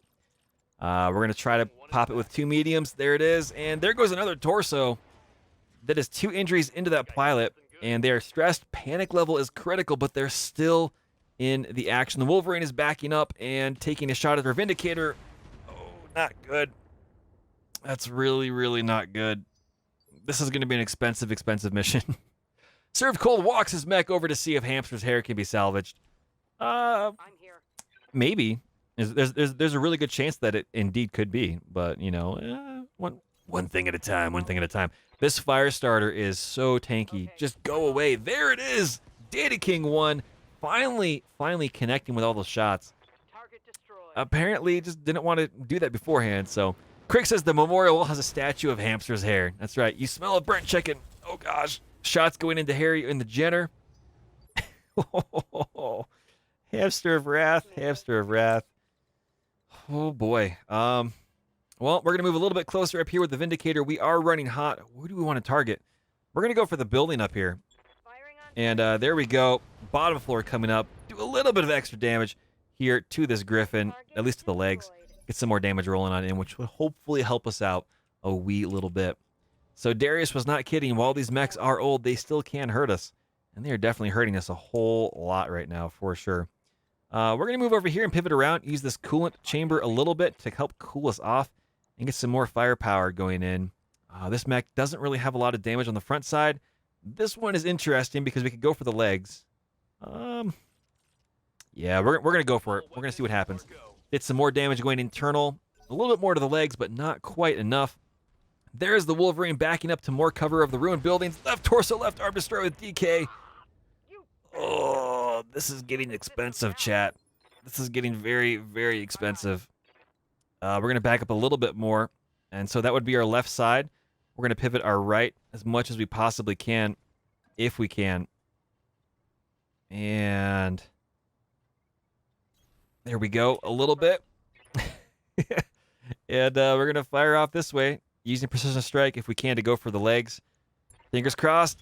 We're going to try to pop it with 2 mediums. There it is. And there goes another torso. That is 2 injuries into that pilot. And they are stressed. Panic level is critical, but they're still in the action. The Wolverine is backing up and taking a shot at their Vindicator. Oh, not good. That's really, really not good. This is going to be an expensive mission. Serve Cold walks his mech over to see if Hamster's hair can be salvaged. I'm here. Maybe. There's a really good chance that it indeed could be. But, one thing at a time, one thing at a time. This fire starter is so tanky. Okay. Just go away. There it is. Data King 1 finally connecting with all those shots. Target destroyed. Apparently just didn't want to do that beforehand. So Crick says the memorial has a statue of Hamster's hair. That's right. You smell a burnt chicken. Oh gosh. Shots going into Harry in the Jenner. Hamster of wrath. Hamster of wrath. Oh boy. Well, we're going to move a little bit closer up here with the Vindicator. We are running hot. Who do we want to target? We're going to go for the building up here. Firing on. And there we go. Bottom floor coming up. Do a little bit of extra damage here to this Griffin, at least to the legs. Get some more damage rolling on in, which will hopefully help us out a wee little bit. So Darius was not kidding. While these mechs are old, they still can hurt us. And they are definitely hurting us a whole lot right now, for sure. We're going to move over here and pivot around. Use this coolant chamber a little bit to help cool us off and get some more firepower going in. This mech doesn't really have a lot of damage on the front side. This one is interesting because we could go for the legs. Yeah, we're going to go for it. We're going to see what happens. Did some more damage going internal. A little bit more to the legs, but not quite enough. There's the Wolverine backing up to more cover of the ruined buildings. Left torso, left arm destroyed with DK. Oh, this is getting expensive, chat. This is getting very, very expensive. We're going to back up a little bit more. And so that would be our left side. We're going to pivot our right as much as we possibly can, if we can. And there we go, a little bit. And we're going to fire off this way, using precision strike if we can to go for the legs. Fingers crossed.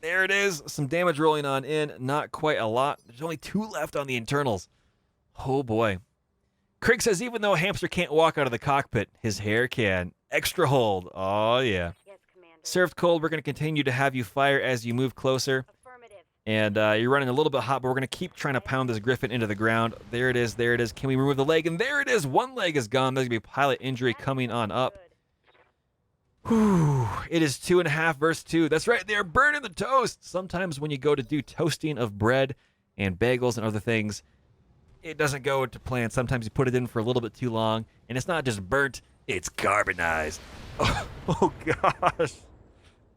There it is. Some damage rolling on in. Not quite a lot. There's only 2 left on the internals. Oh, boy. Craig says even though Hamster can't walk out of the cockpit, his hair can. Extra hold. Oh, yeah. Yes, Commander. Served Cold, we're going to continue to have you fire as you move closer. Affirmative. And you're running a little bit hot, but we're going to keep trying to pound this Griffin into the ground. There it is. There it is. Can we remove the leg? And there it is. One leg is gone. There's going to be a pilot injury coming on up. Good. Whew. It is 2.5 versus 2. That's right. They are burning the toast. Sometimes when you go to do toasting of bread and bagels and other things, it doesn't go to plan. Sometimes you put it in for a little bit too long, and it's not just burnt, it's carbonized. Oh gosh.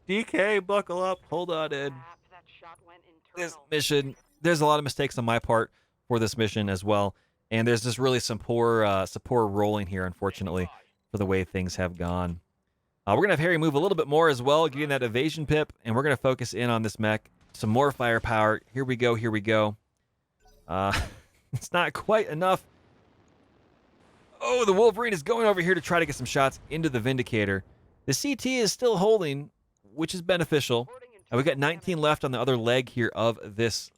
DK, buckle up. Hold on in. That shot went This internal. mission, there's a lot of mistakes on my part for this mission as well, and there's just really some poor rolling here, unfortunately, for the way things have gone. We're going to have Harry move a little bit more as well, getting that evasion pip, and we're going to focus in on this mech. Some more firepower. Here we go, here we go. It's not quite enough. Oh, the Wolverine is going over here to try to get some shots into the Vindicator. The CT is still holding, which is beneficial. We got 19 left on the other leg here of this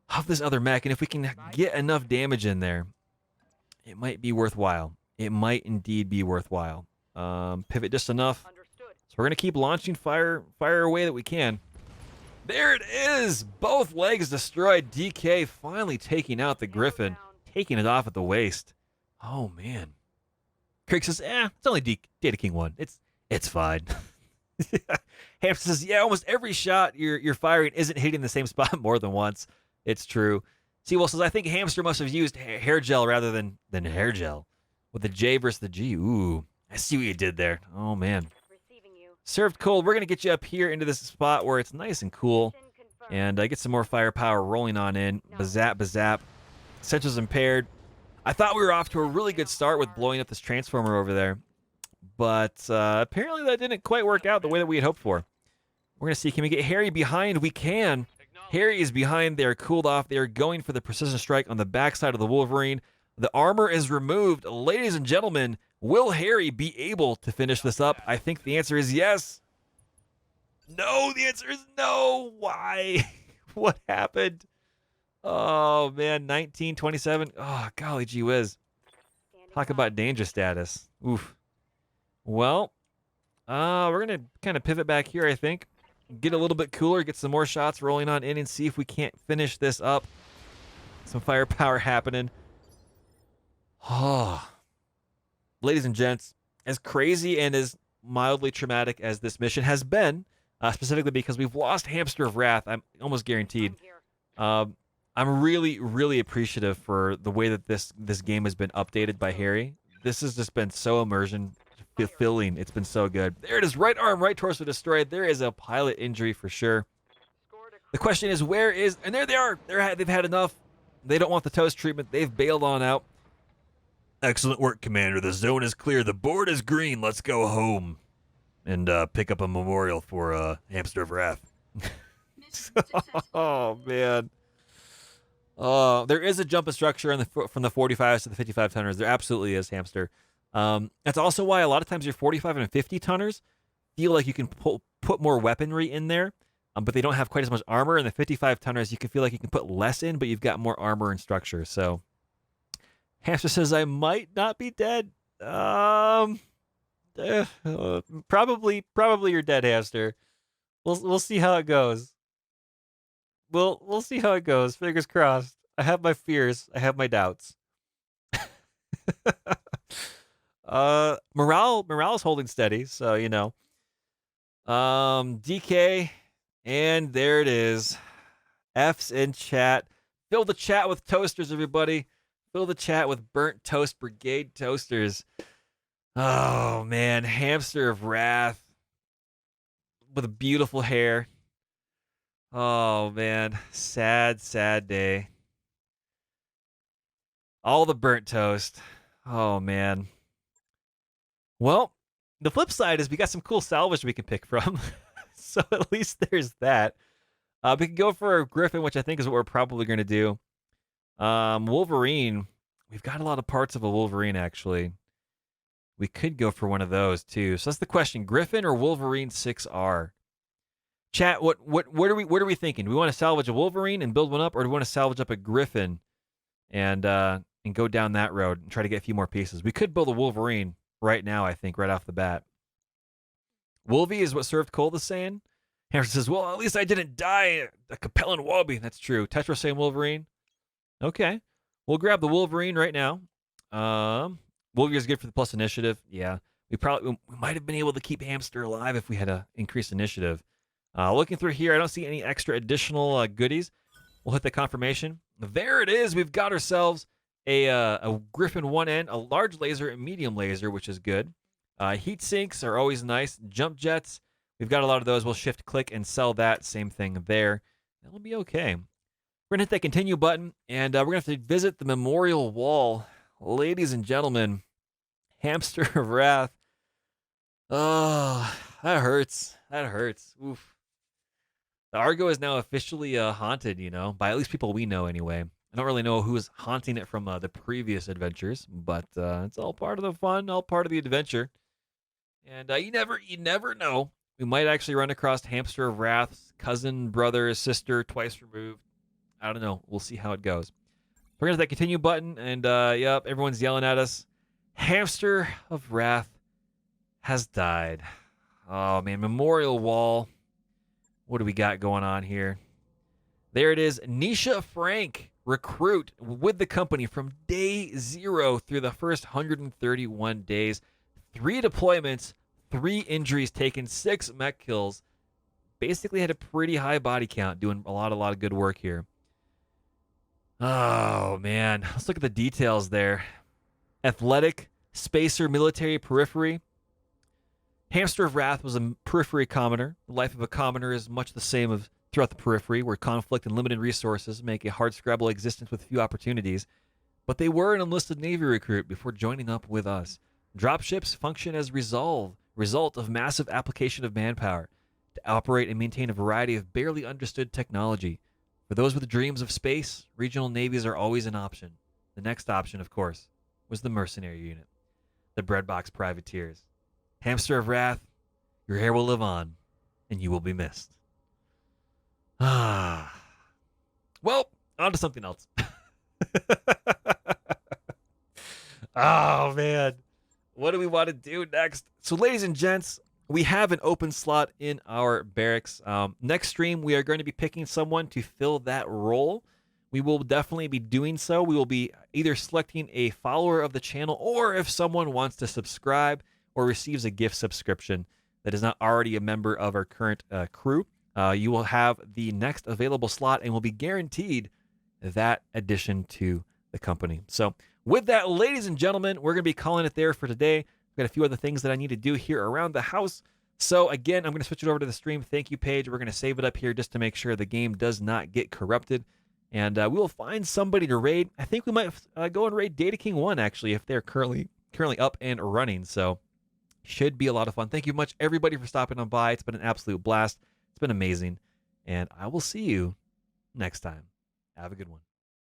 other mech, and if we can get enough damage in there, it might be worthwhile. It might indeed be worthwhile. Pivot just enough. Understood. So we're going to keep launching fire away that we can. There it is! Both legs destroyed. DK finally taking out the Griffin, taking it off at the waist. Oh, man. Quirks says, it's only Data King 1. It's fine. Hamster says, yeah, almost every shot you're firing isn't hitting the same spot more than once. It's true. Seawolf says, I think Hamster must have used hair gel rather than hair gel. With the J versus the G. Ooh, I see what you did there. Oh, man. Receiving you. Served cold. We're going to get you up here into this spot where it's nice and cool. Mission confirmed. And get some more firepower rolling on in. Bazap, bazap. Sensors impaired. I thought we were off to a really good start with blowing up this transformer over there. But apparently that didn't quite work out the way that we had hoped for. We're going to see, can we get Harry behind? We can. Harry is behind. They are cooled off. They are going for the precision strike on the backside of the Wolverine. The armor is removed. Ladies and gentlemen, will Harry be able to finish this up? I think the answer is yes. No, the answer is no. Why? What happened? Oh, man, 1927. Oh, golly gee whiz. Standing Talk by. about danger status. Oof. Well, we're going to kind of pivot back here, I think. Get a little bit cooler, get some more shots rolling on in, and see if we can't finish this up. Some firepower happening. Oh. Ladies and gents, as crazy and as mildly traumatic as this mission has been, specifically because we've lost Hamster of Wrath, I'm almost guaranteed. I'm here. I'm really, really appreciative for the way that this game has been updated by Harry. This has just been so immersion fulfilling. It's been so good. There it is. Right arm, right torso destroyed. There is a pilot injury for sure. Scored a The question is, where is... And there they are. They've had enough. They don't want the toast treatment. They've bailed on out. Excellent work, Commander. The zone is clear. The board is green. Let's go home and pick up a memorial for Hamster of Wrath. Oh, man. There is a jump structure from the 45s to the 55 tonners. There absolutely is, Hamster. That's also why a lot of times your 45 and 50 tonners feel like you can put more weaponry in there, but they don't have quite as much armor. And the 55 tonners, you can feel like you can put less in, but you've got more armor and structure. So, Hamster says, I might not be dead. Probably you're dead, Hamster. We'll see how it goes. We'll see how it goes. Fingers crossed. I have my fears. I have my doubts. Morale is holding steady, so you know. DK, and there it is. F's in chat. Fill the chat with toasters, everybody. Fill the chat with burnt toast brigade toasters. Oh man, Hamster of Wrath with beautiful hair. Oh man, sad day. All the burnt toast. Oh man. Well, the flip side is we got some cool salvage we can pick from. So at least there's that. We can go for a Griffin, which I think is what we're probably going to do. Wolverine. We've got a lot of parts of a Wolverine, actually. We could go for one of those, too. So that's the question. Griffin or Wolverine 6R? Chat, what are we thinking? Do we want to salvage a Wolverine and build one up, or do we want to salvage up a Griffin and go down that road and try to get a few more pieces? We could build a Wolverine right now, I think, right off the bat. Wolvie is what Served Cold is saying. Hamster says, well, at least I didn't die a Capellan Wobby. That's true. Tetra saying Wolverine. Okay. We'll grab the Wolverine right now. Wolverine is good for the plus initiative. Yeah. We might have been able to keep Hamster alive if we had a increased initiative. Looking through here, I don't see any extra additional goodies. We'll hit the confirmation. There it is. We've got ourselves a Griffin 1N, a large laser, and medium laser, which is good. Heat sinks are always nice. Jump jets, we've got a lot of those. We'll shift click and sell that. Same thing there. That'll be okay. We're going to hit that continue button, and we're going to have to visit the memorial wall. Ladies and gentlemen, Hamster of Wrath. Oh, that hurts. That hurts. Oof. The Argo is now officially haunted, by at least people we know anyway. I don't really know who is haunting it from the previous adventures, but it's all part of the fun, all part of the adventure. And you never know. We might actually run across Hamster of Wrath's cousin, brother, sister, twice removed. I don't know. We'll see how it goes. We're going to hit that continue button, and yep, everyone's yelling at us. Hamster of Wrath has died. Oh, man. Memorial wall. What do we got going on here? There it is. Nisha Frank, recruit with the company from day 0 through the first 131 days. 3 deployments, 3 injuries taken, 6 mech kills. Basically had a pretty high body count, doing a lot of good work here. Oh, man. Let's look at the details there. Athletic, spacer, military, periphery. Hamster of Wrath was a periphery commoner. The life of a commoner is much the same of throughout the periphery, where conflict and limited resources make a hardscrabble existence with few opportunities. But they were an enlisted Navy recruit before joining up with us. Dropships function as result of massive application of manpower to operate and maintain a variety of barely understood technology. For those with dreams of space, regional navies are always an option. The next option, of course, was the mercenary unit, the breadbox privateers. Hamster of Wrath, your hair will live on, and you will be missed. Well, on to something else. Oh, man. What do we want to do next? So, ladies and gents, we have an open slot in our barracks. Next stream, we are going to be picking someone to fill that role. We will definitely be doing so. We will be either selecting a follower of the channel, or if someone wants to subscribe or receives a gift subscription that is not already a member of our current crew, you will have the next available slot and will be guaranteed that addition to the company. So with that, ladies and gentlemen, we're going to be calling it there for today. I've got a few other things that I need to do here around the house. So again, I'm going to switch it over to the stream thank you page. We're going to save it up here just to make sure the game does not get corrupted. And we will find somebody to raid. I think we might go and raid Data King 1, actually, if they're currently up and running. So should be a lot of fun. Thank you much, everybody, for stopping on by. It's been an absolute blast. It's been amazing. And I will see you next time. Have a good one.